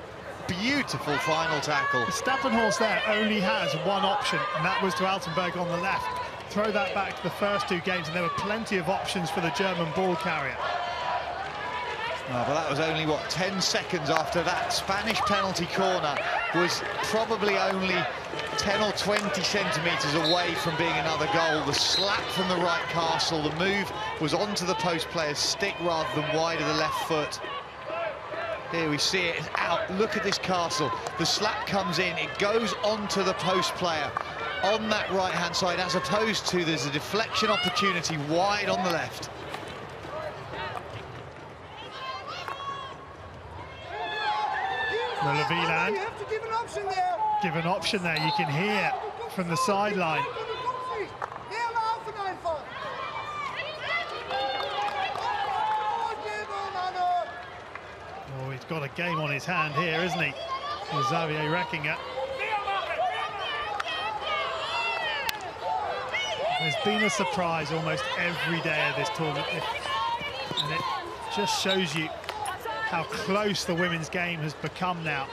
Speaker 2: beautiful final tackle.
Speaker 1: Stappenhorst there only has one option, and that was to Altenberg on the left. Throw that back to the first two games, and there were plenty of options for the German ball carrier.
Speaker 2: Oh, but that was only, what, 10 seconds after that Spanish penalty corner was probably only 10 or 20 centimetres away from being another goal. The slap from the right Castle, the move was onto the post player's stick rather than wide of the left foot. Here we see it, it's out. Look at this Castle. The slap comes in, it goes onto the post player on that right-hand side, as opposed to there's a deflection opportunity wide on the left.
Speaker 1: Leviland,
Speaker 4: You have to give an option there.
Speaker 1: give an option there, you can hear from the sideline. Oh, he's got a game on his hand here, isn't he? Xavier Reckinger. There's been a surprise almost every day of this tournament, and it just shows you how close the women's game has become now.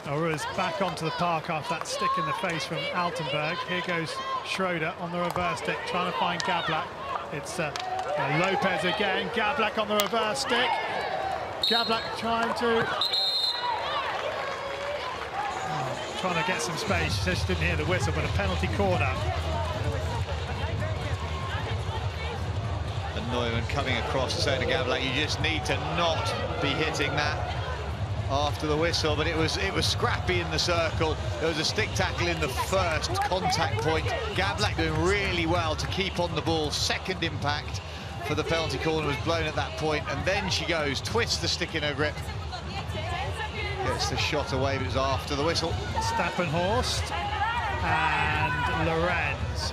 Speaker 1: Aurora's back onto the park after that stick in the face from Altenberg. Here goes Schroeder on the reverse stick, trying to find Gablak. It's Lopez again. Gablak on the reverse stick. Gablak trying to get some space. She says she didn't hear the whistle, but a penalty corner.
Speaker 2: And Neumann coming across to say to Gablak, you just need to not be hitting that after the whistle, but it was scrappy in the circle. There was a stick tackle in the first contact point. Gablak doing really well to keep on the ball. Second impact for the penalty corner was blown at that point, and then she goes, twists the stick in her grip, gets the shot away, but it's after the whistle.
Speaker 1: Stappenhorst and Lorenz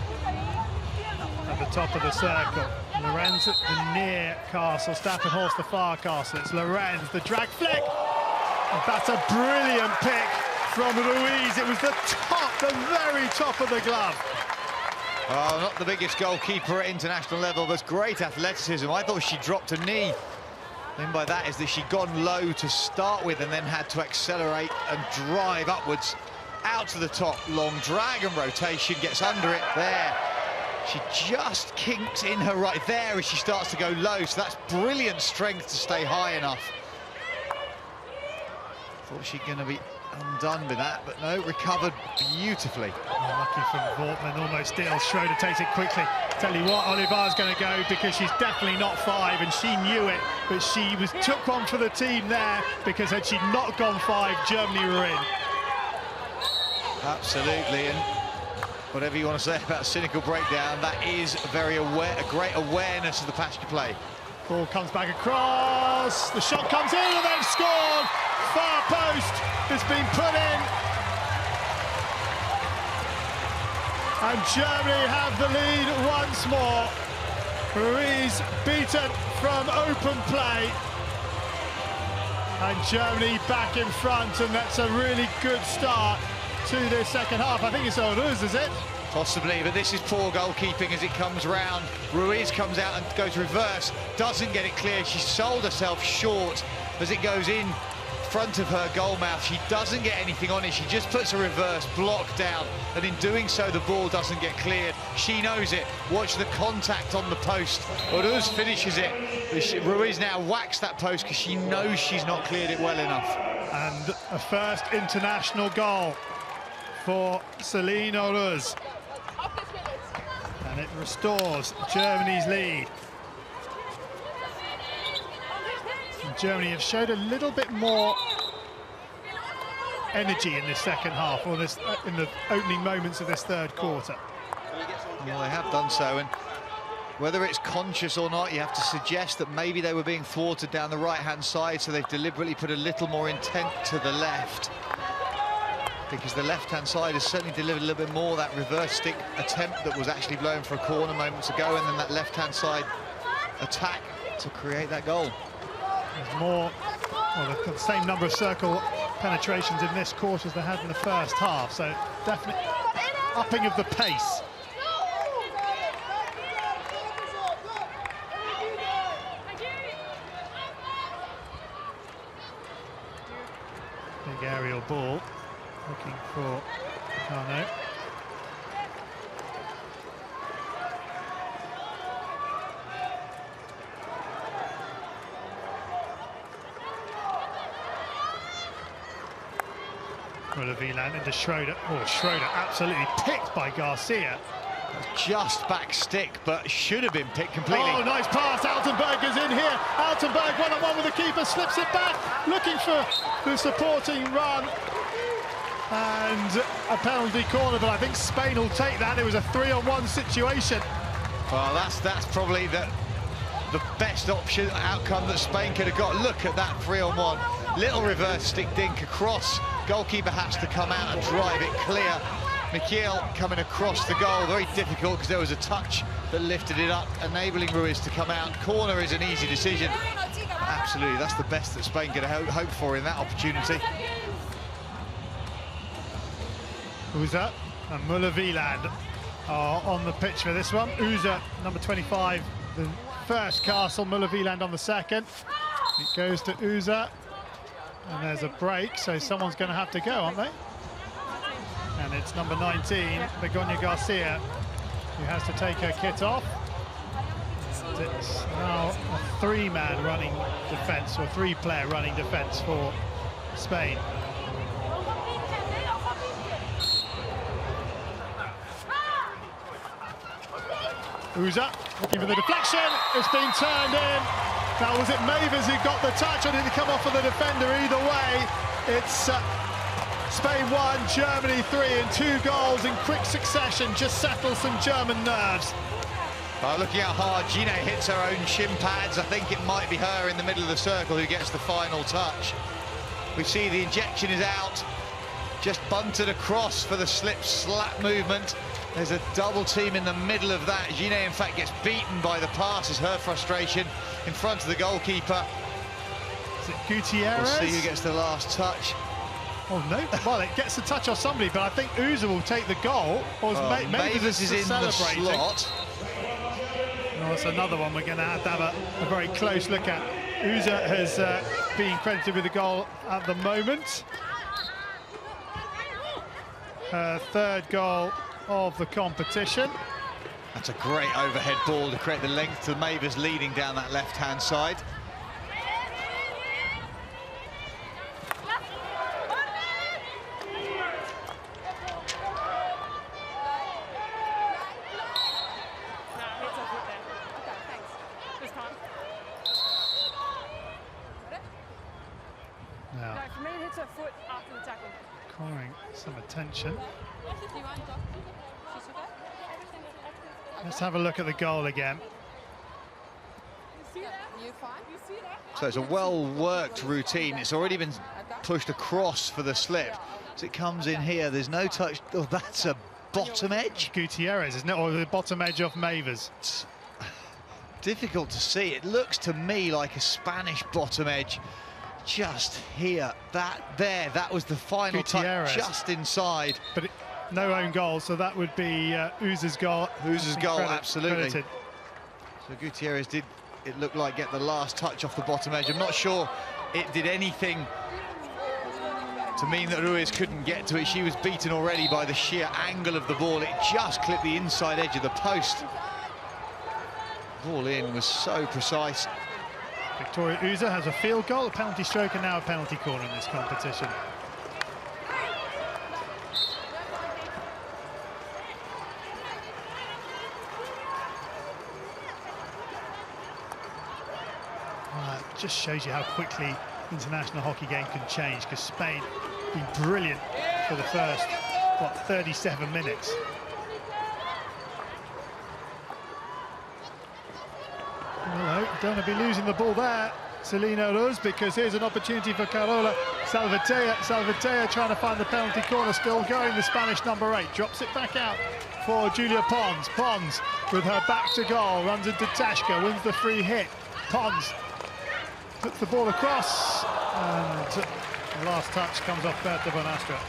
Speaker 1: at the top of the circle. Lorenz at the near Castle, Stappenhorst the far Castle. It's Lorenz, the drag flick. That's a brilliant pick from Ruiz. It was the very top of the glove.
Speaker 2: Oh, not the biggest goalkeeper at international level, but great athleticism. I thought she dropped a knee. Then by that is that she'd gone low to start with and then had to accelerate and drive upwards out to the top. Long drag and rotation, gets under it there. She just kinks in her right there as she starts to go low, so that's brilliant strength to stay high enough. Thought she'd going to be undone with that, but no, recovered beautifully.
Speaker 1: Lucky from Vortman, almost steals. Schroeder takes it quickly. Tell you what, Olivar's going to go because she's definitely not 5, and she knew it, but she took one for the team there, because had she not gone 5, Germany were in.
Speaker 2: Absolutely, and whatever you want to say about cynical breakdown, that is a great awareness of the passage play.
Speaker 1: Ball comes back across, the shot comes in, and they've scored! Far post has been put in. And Germany have the lead once more. Ruiz beaten from open play. And Germany back in front, and that's a really good start to the second half. I think it's Ruiz, is it?
Speaker 2: Possibly, but this is poor goalkeeping as it comes round. Ruiz comes out and goes reverse, doesn't get it clear. She sold herself short as it goes in front of her goal mouth. She doesn't get anything on it. She just puts a reverse block down, and in doing so, the ball doesn't get cleared. She knows it. Watch the contact on the post. Uruz finishes it. Ruiz now whacks that post because she knows she's not cleared it well enough.
Speaker 1: And a first international goal for Celine Uruz. And it restores Germany's lead. And Germany have showed a little bit more energy in this second half, or this in the opening moments of this third quarter.
Speaker 2: Well, they have done so, and whether it's conscious or not, you have to suggest that maybe they were being thwarted down the right-hand side, so they've deliberately put a little more intent to the left, because the left-hand side has certainly delivered a little bit more. That reverse stick attempt that was actually blown for a corner moments ago, and then that left-hand side attack to create that goal.
Speaker 1: There's more, well, they've got the same number of circle penetrations in this quarter as they had in the first half, so definitely upping of the pace. Big aerial ball, looking for Kano. Muller-Wieland into Schroeder. Oh, Schroeder absolutely picked by Garcia.
Speaker 2: Just back stick, but should have been picked completely.
Speaker 1: Oh, nice pass. Altenberg is in here. Altenberg one-on-one with the keeper, slips it back, looking for the supporting run. And a penalty corner, but I think Spain will take that. It was a 3-on-1 situation.
Speaker 2: Well, that's probably the best outcome that Spain could have got. Look at that 3-on-1. Little reverse stick dink across. Goalkeeper has to come out and drive it clear. Michiel coming across the goal, very difficult because there was a touch that lifted it up, enabling Ruiz to come out. Corner is an easy decision. Absolutely, that's the best that Spain could hope for in that opportunity.
Speaker 1: Uza and Muller-Wieland are on the pitch for this one. Uza, number 25, the first Castle, Muller-Wieland on the second. It goes to Uza, and there's a break, so someone's going to have to go, aren't they? And it's number 19, Begoña Garcia, who has to take her kit off. And it's now a three-man running defence, or three-player running defence for Spain. Uza looking for the deflection. It's been turned in. Now, was it Mavers who got the touch, or did he come off of the defender? Either way, it's Spain 1, Germany 3, and 2 goals in quick succession just settles some German nerves.
Speaker 2: Well, looking how hard Gine hits her own shin pads, I think it might be her in the middle of the circle who gets the final touch. We see the injection is out, just bunted across for the slip-slap movement. There's a double team in the middle of that. Gine, in fact, gets beaten by the pass, is her frustration in front of the goalkeeper.
Speaker 1: Is it Gutierrez?
Speaker 2: We'll see who gets the last touch.
Speaker 1: Oh, no. Well, it gets the touch off somebody, but I think Uza will take the goal. Or
Speaker 2: Mavers is in the slot.
Speaker 1: Oh, that's another one we're going to have a very close look at. Uza has been credited with the goal at the moment. Her third goal of the competition.
Speaker 2: That's a great overhead ball to create the length to Mavers leading down that left-hand side.
Speaker 1: Now,
Speaker 5: for me, it hits her foot after the tackle.
Speaker 1: drawing some attention. Let's have a look at the goal again.
Speaker 2: So it's a well-worked routine. It's already been pushed across for the slip. As it comes in here, there's no touch. Oh, that's a bottom edge.
Speaker 1: Gutierrez, isn't it? Or the bottom edge off Mavers.
Speaker 2: It's difficult to see. It looks to me like a Spanish bottom edge. Just here, that was the final touch, just inside.
Speaker 1: But no own goal, so that would be Uza's goal.
Speaker 2: Uza's goal, absolutely. Credited. So Gutierrez did, it looked like, get the last touch off the bottom edge. I'm not sure it did anything to mean that Ruiz couldn't get to it. She was beaten already by the sheer angle of the ball. It just clipped the inside edge of the post. Ball in was so precise.
Speaker 1: Victoria Uza has a field goal, a penalty stroke, and now a penalty corner in this competition. Just shows you how quickly international hockey game can change, because Spain have been brilliant for the first, 37 minutes. No, don't want to be losing the ball there, Celina Ruz, because here's an opportunity for Carola Salvatea. Salvatea trying to find the penalty corner, still going, the Spanish number 8. Drops it back out for Julia Pons. Pons, with her back to goal, runs into Tashka, wins the free hit. Pons puts the ball across, and the last touch comes off Berta Bonastra.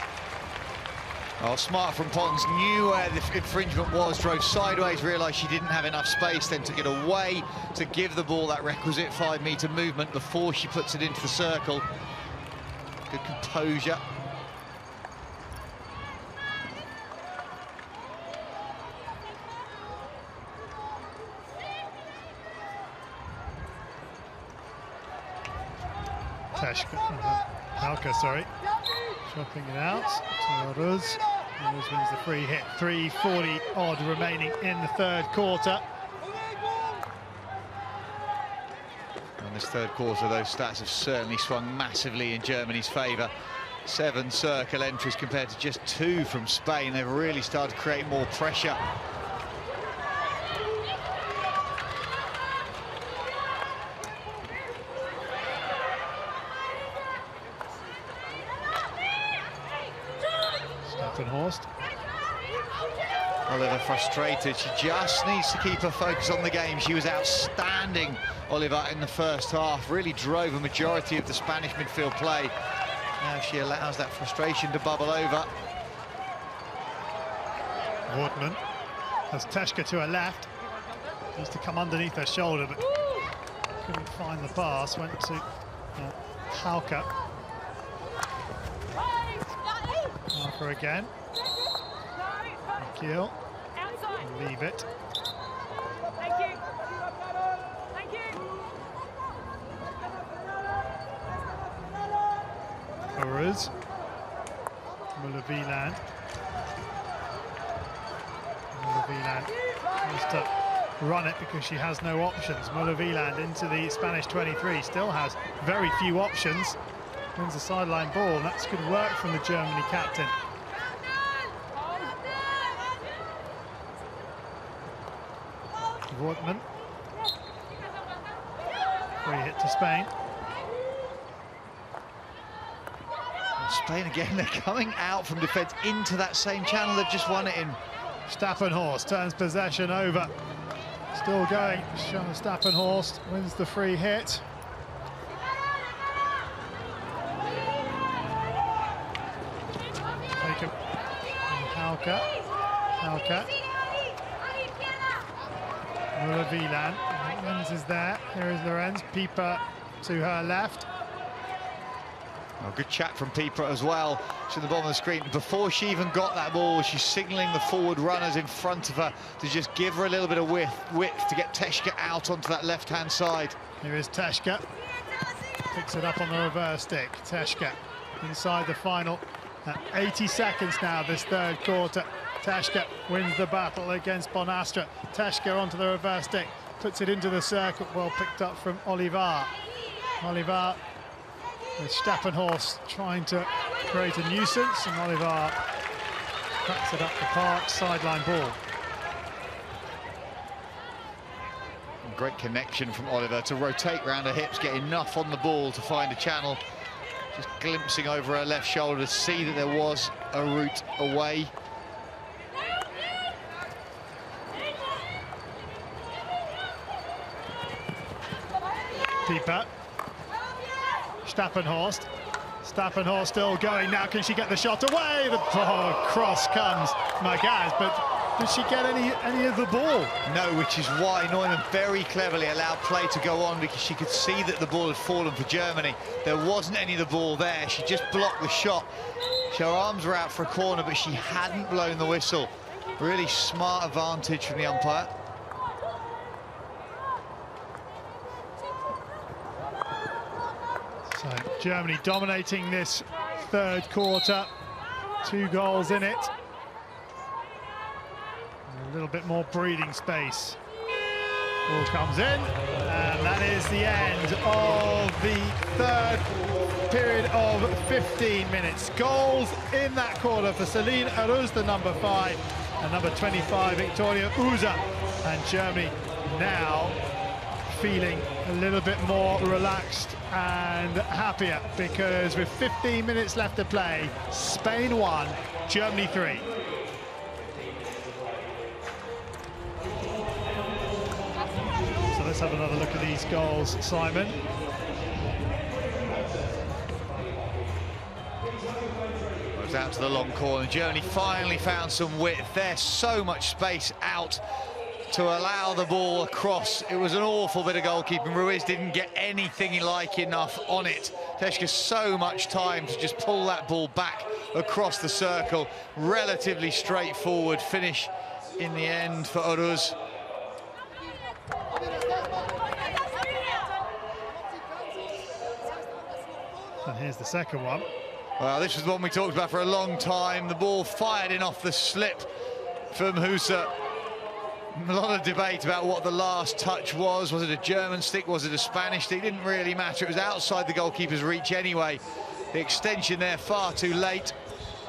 Speaker 2: Oh, smart from Pons, knew where the infringement was, drove sideways, realised she didn't have enough space, then took it away to give the ball that requisite 5-metre movement before she puts it into the circle. Good composure.
Speaker 1: Halka, sorry, chopping it out to Ruz. Ruz wins the free hit. 3:40 odd remaining in the third quarter.
Speaker 2: In this third quarter, those stats have certainly swung massively in Germany's favour. 7 circle entries compared to just 2 from Spain. They've really started to create more pressure.
Speaker 1: Horst.
Speaker 2: Oliver frustrated. She just needs to keep her focus on the game. She was outstanding, Oliver, in the first half. Really drove a majority of the Spanish midfield play. Now she allows that frustration to bubble over.
Speaker 1: Wortmann has Tashka to her left. Needs to come underneath her shoulder, but couldn't find the pass. Went to Halka. Halka again. Kiel. Leave it.
Speaker 5: Thank you. Thank you.
Speaker 1: Ruz. Muller-Wieland. Muller-Wieland has to run it because she has no options. Muller-Wieland into the Spanish 23. Still has very few options. Wins the sideline ball, and that's good work from the Germany captain. Wortmann. Free hit to Spain.
Speaker 2: And Spain again, they're coming out from defence into that same channel they've just won it in.
Speaker 1: Stappenhorst turns possession over. Still going, Shona Stappenhorst wins the free hit. Taken. Halka. Muller-Wieland. Lorenz is there. Here is Lorenz. Pieper to her left.
Speaker 2: Oh, good chat from Pieper as well. She's at the bottom of the screen. Before she even got that ball, she's signalling the forward runners in front of her to just give her a little bit of width to get Teshka out onto that left-hand side.
Speaker 1: Here is Teshka. Picks it up on the reverse stick. Teshka inside the final. 80 seconds now, this third quarter. Tashka wins the battle against Bonastra. Tashka onto the reverse stick, puts it into the circle, well picked up from Olivar. Olivar with Stappenhorst trying to create a nuisance, and Olivar cracks it up the park, sideline ball.
Speaker 2: Great connection from Oliver to rotate round her hips, get enough on the ball to find a channel. Just glimpsing over her left shoulder to see that there was a route away.
Speaker 1: Pieper. Stappenhorst. Stappenhorst still going now. Can she get the shot away? The cross comes Magaz, but did she get any of the ball?
Speaker 2: No, which is why Neumann very cleverly allowed play to go on, because she could see that the ball had fallen for Germany. There wasn't any of the ball there. She just blocked the shot. Her arms were out for a corner, but she hadn't blown the whistle. Really smart advantage from the umpire.
Speaker 1: So Germany dominating this third quarter. 2 goals in it. A little bit more breathing space. Ball comes in, and that is the end of the third period of 15 minutes. Goals in that quarter for Celine Aruz, the number 5, and number 25, Victoria Uza. And Germany now feeling a little bit more relaxed and happier, because with 15 minutes left to play, Spain 1, Germany 3. So let's have another look at these goals, Simon.
Speaker 2: Goes out to the long corner. Germany finally found some width. There's so much space out to allow the ball across. It was an awful bit of goalkeeping. Ruiz didn't get anything like enough on it. Teschka so much time to just pull that ball back across the circle. Relatively straightforward finish in the end for Aruz.
Speaker 1: And here's the second one.
Speaker 2: Well, this was the one we talked about for a long time. The ball fired in off the slip from Husa. A lot of debate about what the last touch was. Was it a German stick? Was it a Spanish stick? It didn't really matter. It was outside the goalkeeper's reach anyway. The extension there far too late.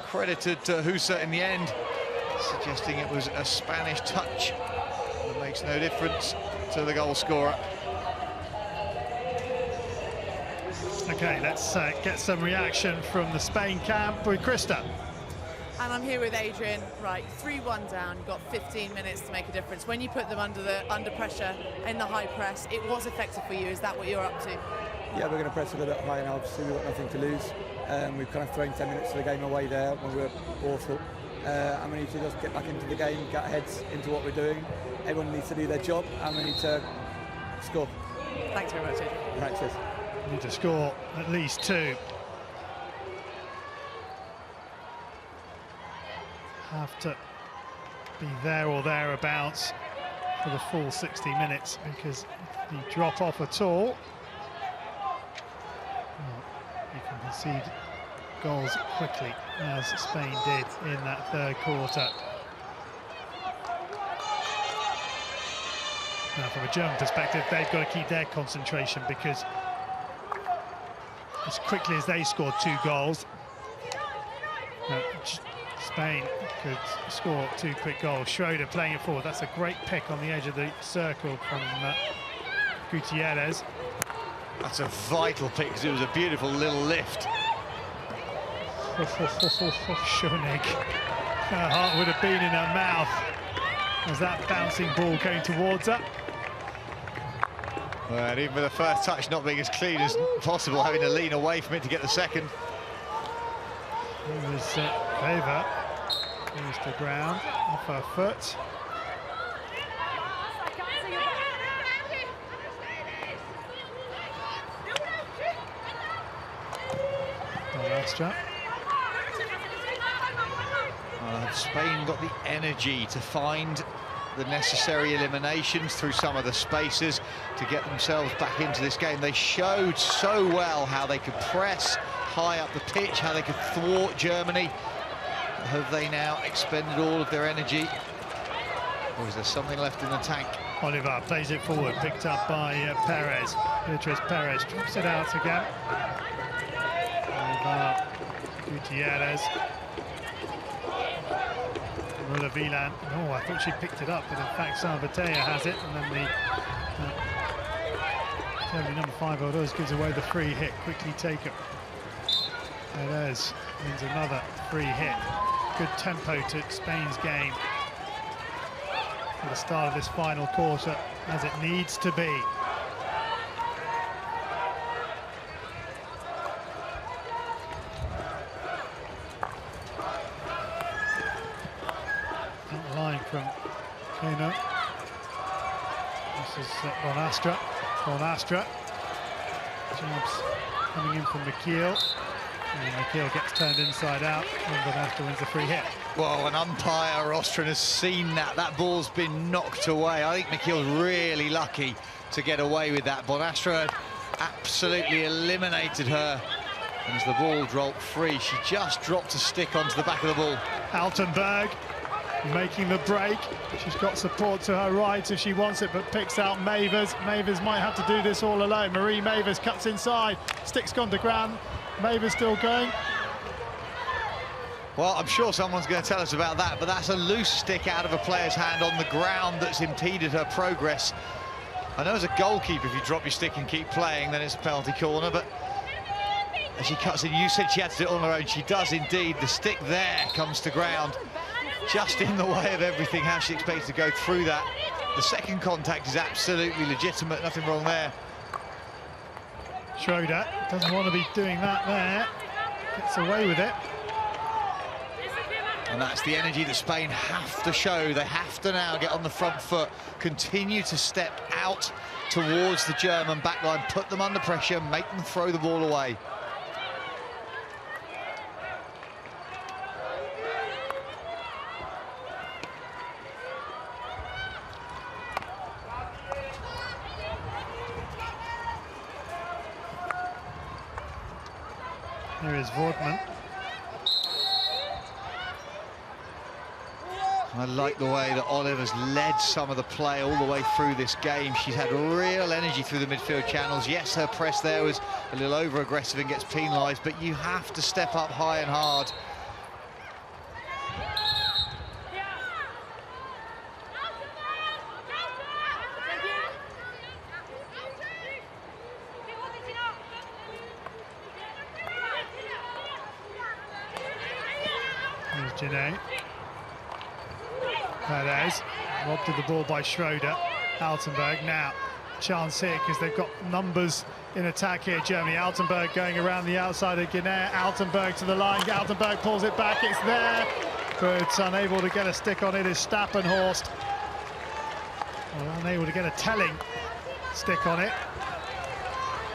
Speaker 2: Credited to Husa in the end, suggesting it was a Spanish touch. That makes no difference to the goal scorer.
Speaker 1: Okay, let's get some reaction from the Spain camp with Krista.
Speaker 3: And I'm here with Adrian. Right, 3-1 down, you've got 15 minutes to make a difference. When you put them under pressure in the high press, it was effective for you. Is that what you're up to?
Speaker 6: Yeah, we're going to press a little bit high now. Obviously, we've got nothing to lose. We've kind of thrown 10 minutes of the game away there when we were awful. And we need to just get back into the game, get heads into what we're doing. Everyone needs to do their job, and we need to score.
Speaker 3: Thanks very much, Adrian.
Speaker 6: Thanks, sis.
Speaker 1: Need to score at least 2. Have to be there or thereabouts for the full 60 minutes, because if you drop off at all, well, you can concede goals quickly, as Spain did in that third quarter. Now, from a German perspective, they've got to keep their concentration, because as quickly as they scored 2 goals, Spain could score 2 quick goals. Schroeder playing it forward. That's a great pick on the edge of the circle from Gutierrez.
Speaker 2: That's a vital pick, because it was a beautiful little lift.
Speaker 1: Schoenig. Her heart would have been in her mouth as that bouncing ball came towards her.
Speaker 2: Well, and even with the first touch not being as clean as possible, having to lean away from it to get the second.
Speaker 1: It was Favor. Goes to ground off her foot.
Speaker 2: Spain got the energy to find the necessary eliminations through some of the spaces to get themselves back into this game. They showed so well how they could press high up the pitch, how they could thwart Germany. Have they now expended all of their energy, or is there something left in the tank?
Speaker 1: Oliver plays it forward, picked up by Perez. Beatriz Perez drops it out again. Oliver, Gutierrez. Rula Vilan. Oh, I thought she picked it up, but in fact Salvatea has it, and then the number 5 Aruz gives away the free hit, quickly taken. Perez wins another free hit. Good tempo to Spain's game at the start of this final quarter, as it needs to be. Line from Kano. This is Bonastra. Bonastra. Jabs coming in from McKeel. And McKeel gets turned inside out, and Bonastra wins the free hit.
Speaker 2: Well, an umpire, Austrian, has seen that. That ball's been knocked away. I think McKeel's really lucky to get away with that. Bonastra absolutely eliminated her. And as the ball dropped free, she just dropped a stick onto the back of the ball.
Speaker 1: Altenberg making the break. She's got support to her right if she wants it, but picks out Mavers. Mavers might have to do this all alone. Marie Mavers cuts inside. Stick's gone to ground. Mavers still going.
Speaker 2: Well, I'm sure someone's going to tell us about that, but that's a loose stick out of a player's hand on the ground that's impeded her progress. I know as a goalkeeper, if you drop your stick and keep playing, then it's a penalty corner, but as she cuts in, you said she had to do it on her own. She does indeed. The stick there comes to ground, just in the way of everything. How she expects to go through that. The second contact is absolutely legitimate, nothing wrong there.
Speaker 1: Schroeder doesn't want to be doing that there. Gets away with it.
Speaker 2: And that's the energy that Spain have to show. They have to now get on the front foot, continue to step out towards the German backline, put them under pressure, make them throw the ball away.
Speaker 1: Here is Vordman.
Speaker 2: I like the way that Oliver's led some of the play all the way through this game. She's had real energy through the midfield channels. Yes, her press there was a little over-aggressive and gets penalised, but you have to step up high and hard.
Speaker 1: Here's Janae. Perez, robbed of the ball by Schroeder. Altenberg now, chance here because they've got numbers in attack here, Germany. Altenberg going around the outside of Guinea. Altenberg to the line. Altenberg pulls it back, it's there, but unable to get a stick on it is Stappenhorst. Well, unable to get a telling stick on it.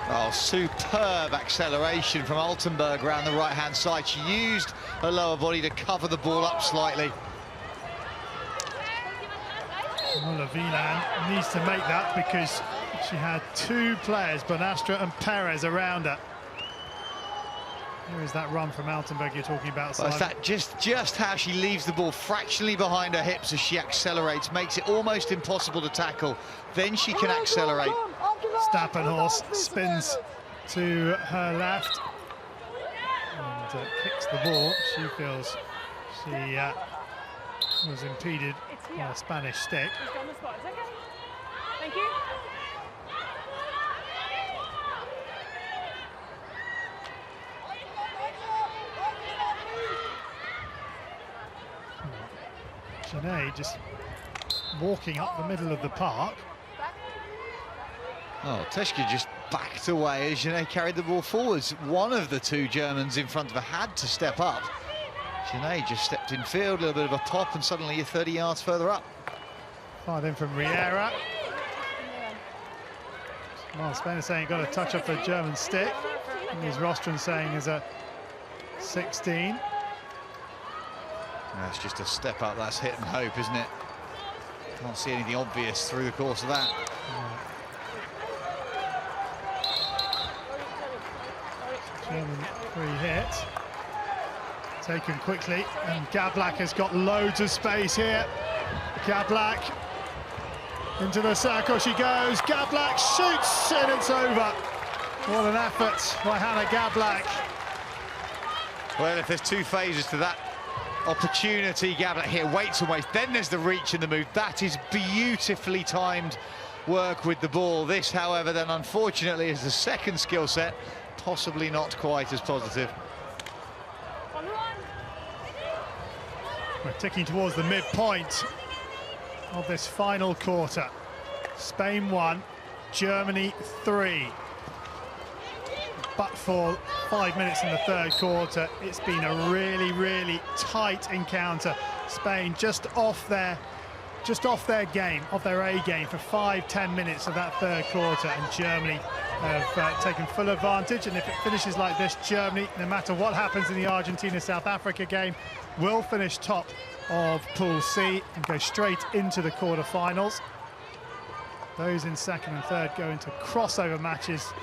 Speaker 2: Oh, superb acceleration from Altenberg around the right-hand side. She used her lower body to cover the ball up slightly.
Speaker 1: Muller Wieland needs to make that because she had two players, Bonastra and Perez, around her. Here is that run from Altenberg you're talking about, Simon.
Speaker 2: Well, it's that just how she leaves the ball fractionally behind her hips as she accelerates, makes it almost impossible to tackle. Then she can accelerate.
Speaker 1: Stappenhorst spins to her left and kicks the ball. She feels she was impeded by a Spanish stick.
Speaker 5: Thank you.
Speaker 1: Janae just walking up the middle of the park.
Speaker 2: Oh, Teschke just backed away as Janae carried the ball forwards. One of the two Germans in front of her had to step up. Janae just stepped in field, a little bit of a pop, and suddenly you're 30 yards further up.
Speaker 1: Fired in from Riera. Well, Spain is saying got a touch off the German stick. And there's Rostron saying is a 16.
Speaker 2: That's just a step up, that's hit and hope, isn't it? Can't see anything obvious through the course of that.
Speaker 1: German free hit. Taken quickly, and Gablak has got loads of space here. Gablak into the circle she goes. Gablak shoots, and it's over. What an effort by Hannah Gablak.
Speaker 2: Well, if there's two phases to that opportunity, Gablak here waits and waits. Then there's the reach and the move. That is beautifully timed work with the ball. This, however, then unfortunately is the second skill set, possibly not quite as positive.
Speaker 1: We're ticking towards the midpoint of this final quarter. Spain 1, Germany 3. But for 5 minutes in the third quarter, it's been a really, really tight encounter. Spain just off their just off their game, off their A game for 5-10 minutes of that third quarter, and Germany have taken full advantage. And if it finishes like this, Germany, no matter what happens in the Argentina-South Africa game, will finish top of Pool C and go straight into the quarterfinals. Those in second and third go into crossover matches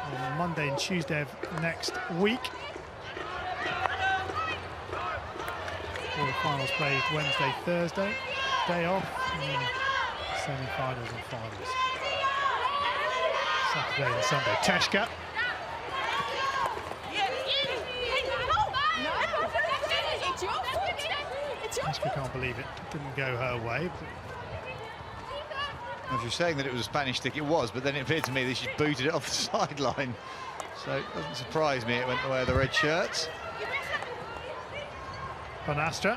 Speaker 1: on Monday and Tuesday of next week. Quarterfinals played Wednesday, Thursday, day off, and then semi-finals and finals Saturday and Sunday. Teshka. Teshka can't believe it didn't go her way.
Speaker 2: If you're saying that it was a Spanish stick, it was, but then it appeared to me that she booted it off the sideline. So it doesn't surprise me it went the way of the red shirts.
Speaker 1: Van Astra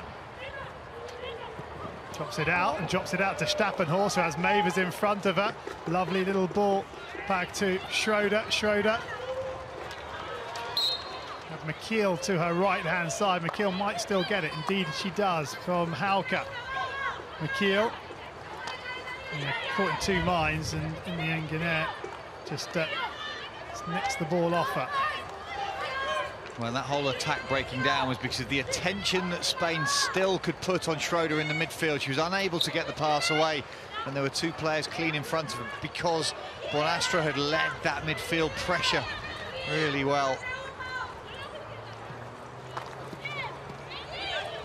Speaker 1: drops it out and drops it out to Stappenhorst, who has Mavers in front of her. Lovely little ball back to Schroeder. Schroeder. Have McKeel to her right-hand side. McKeel might still get it. Indeed, she does from Hauke. McKeel. Yeah, caught in two minds, and in the end, Guinea just nicks the ball off her.
Speaker 2: Well, that whole attack breaking down was because of the attention that Spain still could put on Schroeder in the midfield. She was unable to get the pass away, and there were two players clean in front of her because Bonastra had led that midfield pressure really well.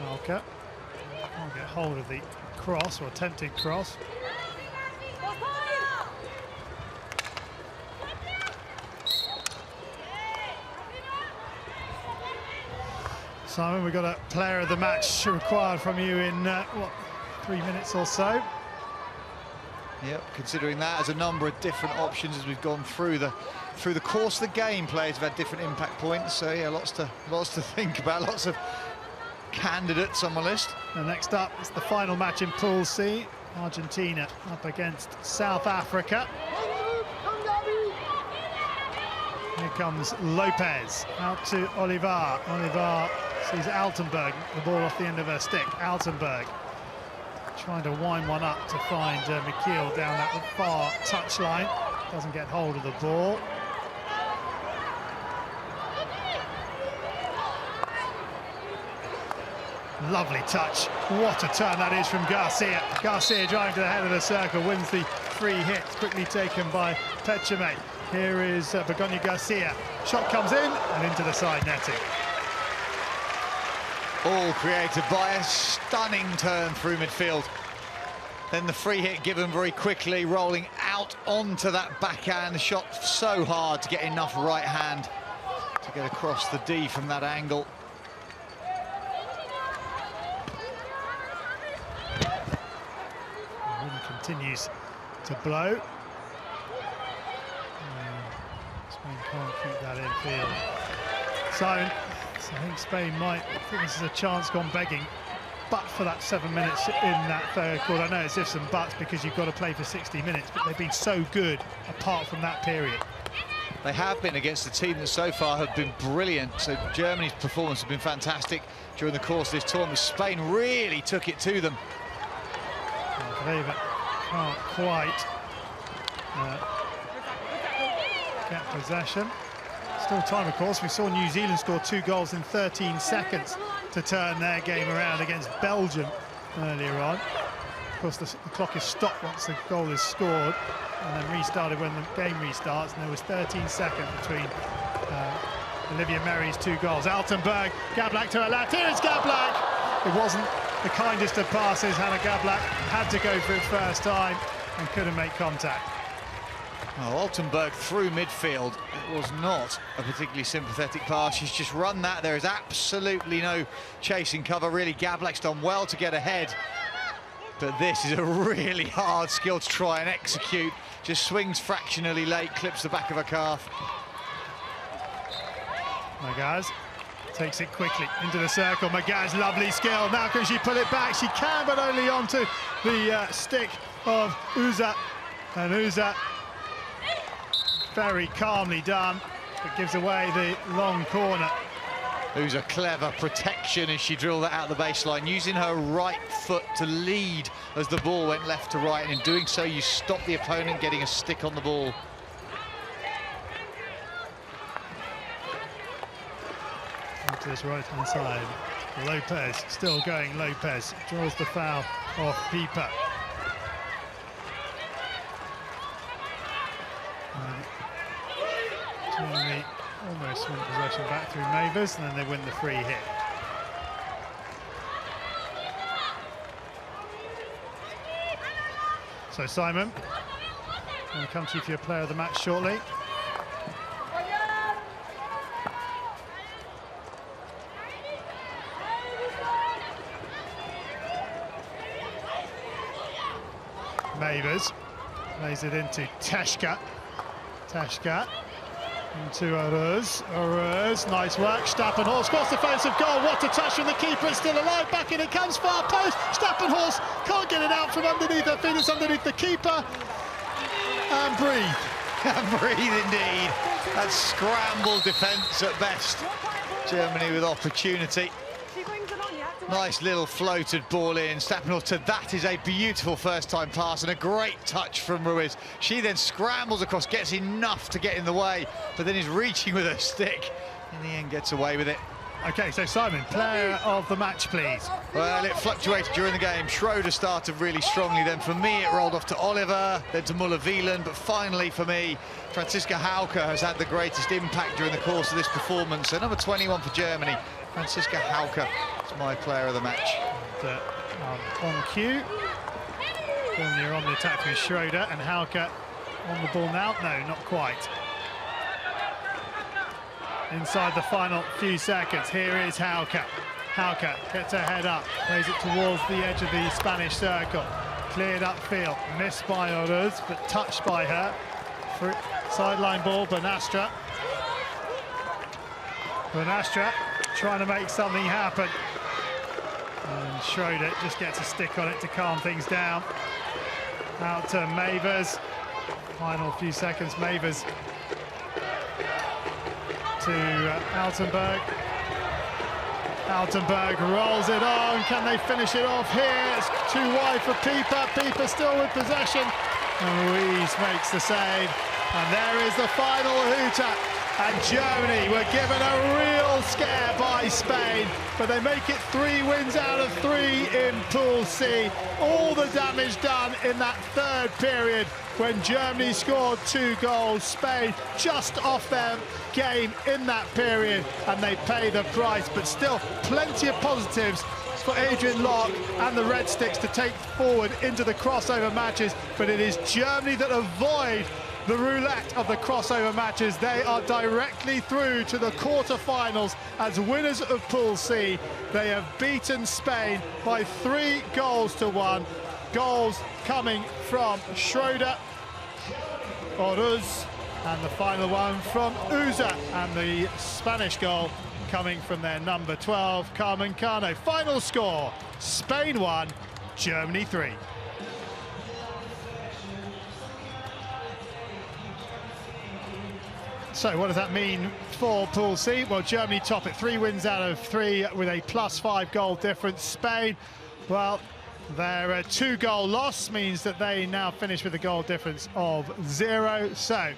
Speaker 1: Hauke can't get hold of the cross, or attempted cross. Simon, we've got a player of the match required from you in, what, 3 minutes or so?
Speaker 2: Yep, considering that as a number of different options as we've gone through the course of the game, players have had different impact points. So yeah, lots to think about, lots of candidates on my list.
Speaker 1: And next up is the final match in Pool C. Argentina up against South Africa. Here comes Lopez out to Olivar. Olivar sees Altenberg, the ball off the end of her stick. Altenberg trying to wind one up to find McKeel down that far touchline. Doesn't get hold of the ball. Lovely touch. What a turn that is from Garcia. Garcia driving to the head of the circle, wins the free hit, quickly taken by Pechame. Here is Begonia Garcia. Shot comes in and into the side netting.
Speaker 2: All created by a stunning turn through midfield. Then the free hit given very quickly, rolling out onto that backhand. Shot so hard to get enough right hand to get across the D from that angle.
Speaker 1: The wind continues to blow. Spain can't keep that in field. Simon, I think Spain might think this is a chance gone begging, but for that 7 minutes in that third quarter. I know it's ifs and buts because you've got to play for 60 minutes, but they've been so good apart from that period.
Speaker 2: They have been against a team that so far have been brilliant. So Germany's performance has been fantastic during the course of this tournament. Spain really took it to them.
Speaker 1: Weber can't quite get possession. Still time, of course. We saw New Zealand score 2 goals in 13 seconds to turn their game around against Belgium earlier on. Of course, the clock is stopped once the goal is scored and then restarted when the game restarts, and there was 13 seconds between Olivia Merry's 2 goals. Altenberg, Gablak to her left. Here is Gablak! It wasn't the kindest of passes. Hannah Gablak had to go for it first time and couldn't make contact.
Speaker 2: Oh, Altenberg through midfield. It was not a particularly sympathetic pass. She's just run that. There is absolutely no chasing cover. Really, Gablak's done well to get ahead. But this is a really hard skill to try and execute. Just swings fractionally late, clips the back of her calf.
Speaker 1: Magaz takes it quickly into the circle. Magaz, lovely skill. Now can she pull it back? She can, but only onto the stick of Uza. And Uza, very calmly done, but gives away the long corner.
Speaker 2: who's a clever protection as she drilled that out the baseline, using her right foot to lead as the ball went left to right, and in doing so you stop the opponent getting a stick on the ball.
Speaker 1: To this right-hand side, Lopez still going. Lopez draws the foul off Pieper. Germany almost win possession back through Mavers, and then they win the free hit. So Simon, I'm going to come to you for your player of the match shortly. Mavers lays it into Teshka. Teshka into Oruz. Oruz, nice work. Stappenhorst, cross defensive goal. What a touch from the keeper. It's still alive. Back in it comes, far post. Stappenhorst can't get it out from underneath her feet. It's underneath the keeper. And breathe.
Speaker 2: And breathe indeed. That's scrambled defence at best. Germany with opportunity. Nice little floated ball in. Stappenhorst to that is a beautiful first-time pass and a great touch from Ruiz. She then scrambles across, gets enough to get in the way, but then is reaching with her stick. In the end, gets away with it.
Speaker 1: Okay, so Simon, player of the match, please.
Speaker 2: Well, it fluctuated during the game. Schroeder started really strongly. Then for me, it rolled off to Oliver, then to Muller-Wieland. But finally, for me, Franziska Hauke has had the greatest impact during the course of this performance. So number 21 for Germany, Franziska Hauke is my player of the match.
Speaker 1: And, on cue. You're on the attack from Schroeder, and Hauke on the ball now. No, not quite. Inside the final few seconds, here is Hauke. Hauke gets her head up, plays it towards the edge of the Spanish circle. Cleared upfield, missed by Oruz, but touched by her. Sideline ball, Bonastra. Bonastra trying to make something happen. And Schroeder just gets a stick on it to calm things down. Out to Mavers. Final few seconds, Mavers to Altenberg. Altenberg rolls it on. Can they finish it off here? It's too wide for Pieper. Pieper still with possession. And Ruiz makes the save. And there is the final hooter. And Germany were given a real scare by Spain, but they make it 3 wins out of 3 in Pool C. All the damage done in that third period when Germany scored 2 goals. Spain just off their game in that period, and they pay the price. But still, plenty of positives for Adrian Locke and the Red Sticks to take forward into the crossover matches. But it is Germany that avoid the roulette of the crossover matches. They are directly through to the quarter-finals as winners of Pool C. They have beaten Spain by 3 goals to 1. Goals coming from Schroeder, Oruz, and the final one from Uza, and the Spanish goal coming from their number 12, Carmen Cano. Final score, Spain 1, Germany 3. So what does that mean for Pool C? Well, Germany top it, 3 wins out of 3 with a +5 goal difference. Spain, well, their 2-goal loss means that they now finish with a goal difference of 0. So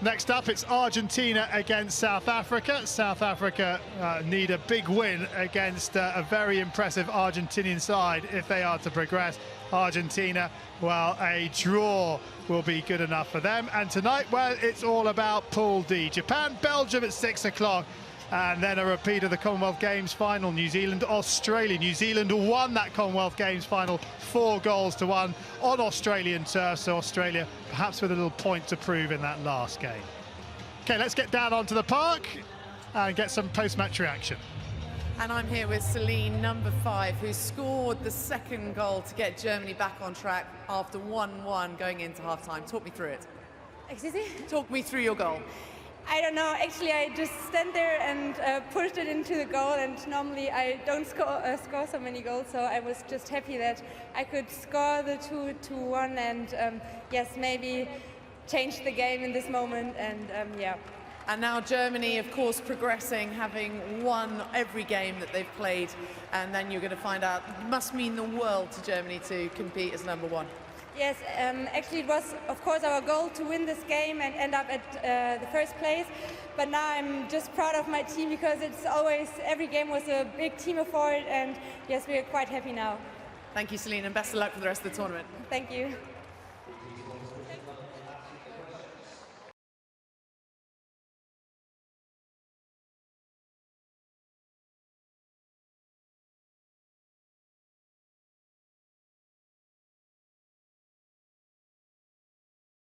Speaker 1: next up, it's Argentina against South Africa. South Africa need a big win against a very impressive Argentinian side if they are to progress. Argentina, well, a draw will be good enough for them. And tonight, well, it's all about Pool D. Japan, Belgium at 6 o'clock. And then a repeat of the Commonwealth Games final, New Zealand, Australia. New Zealand won that Commonwealth Games final 4 goals to 1 on Australian turf. So Australia perhaps with a little point to prove in that last game. Okay, let's get down onto the park and get some post-match reaction.
Speaker 3: And I'm here with Celine, number 5, who scored the 2nd goal to get Germany back on track after 1-1 going into half-time. Talk me through it.
Speaker 7: Excuse me?
Speaker 3: Talk me through your goal.
Speaker 7: I don't know. Actually, I just stand there and pushed it into the goal, and normally I don't score so many goals, so I was just happy that I could score the 2-1 and yes, maybe change the game in this moment, and yeah.
Speaker 3: And now Germany, of course, progressing, having won every game that they've played. And then you're going to find out, it must mean the world to Germany to compete as number one.
Speaker 7: Yes, actually it was, of course, our goal to win this game and end up at the first place. But now I'm just proud of my team because it's always, every game was a big team effort, and yes, we're quite happy now.
Speaker 3: Thank you, Celine, and best of luck for the rest of the tournament.
Speaker 7: Thank you.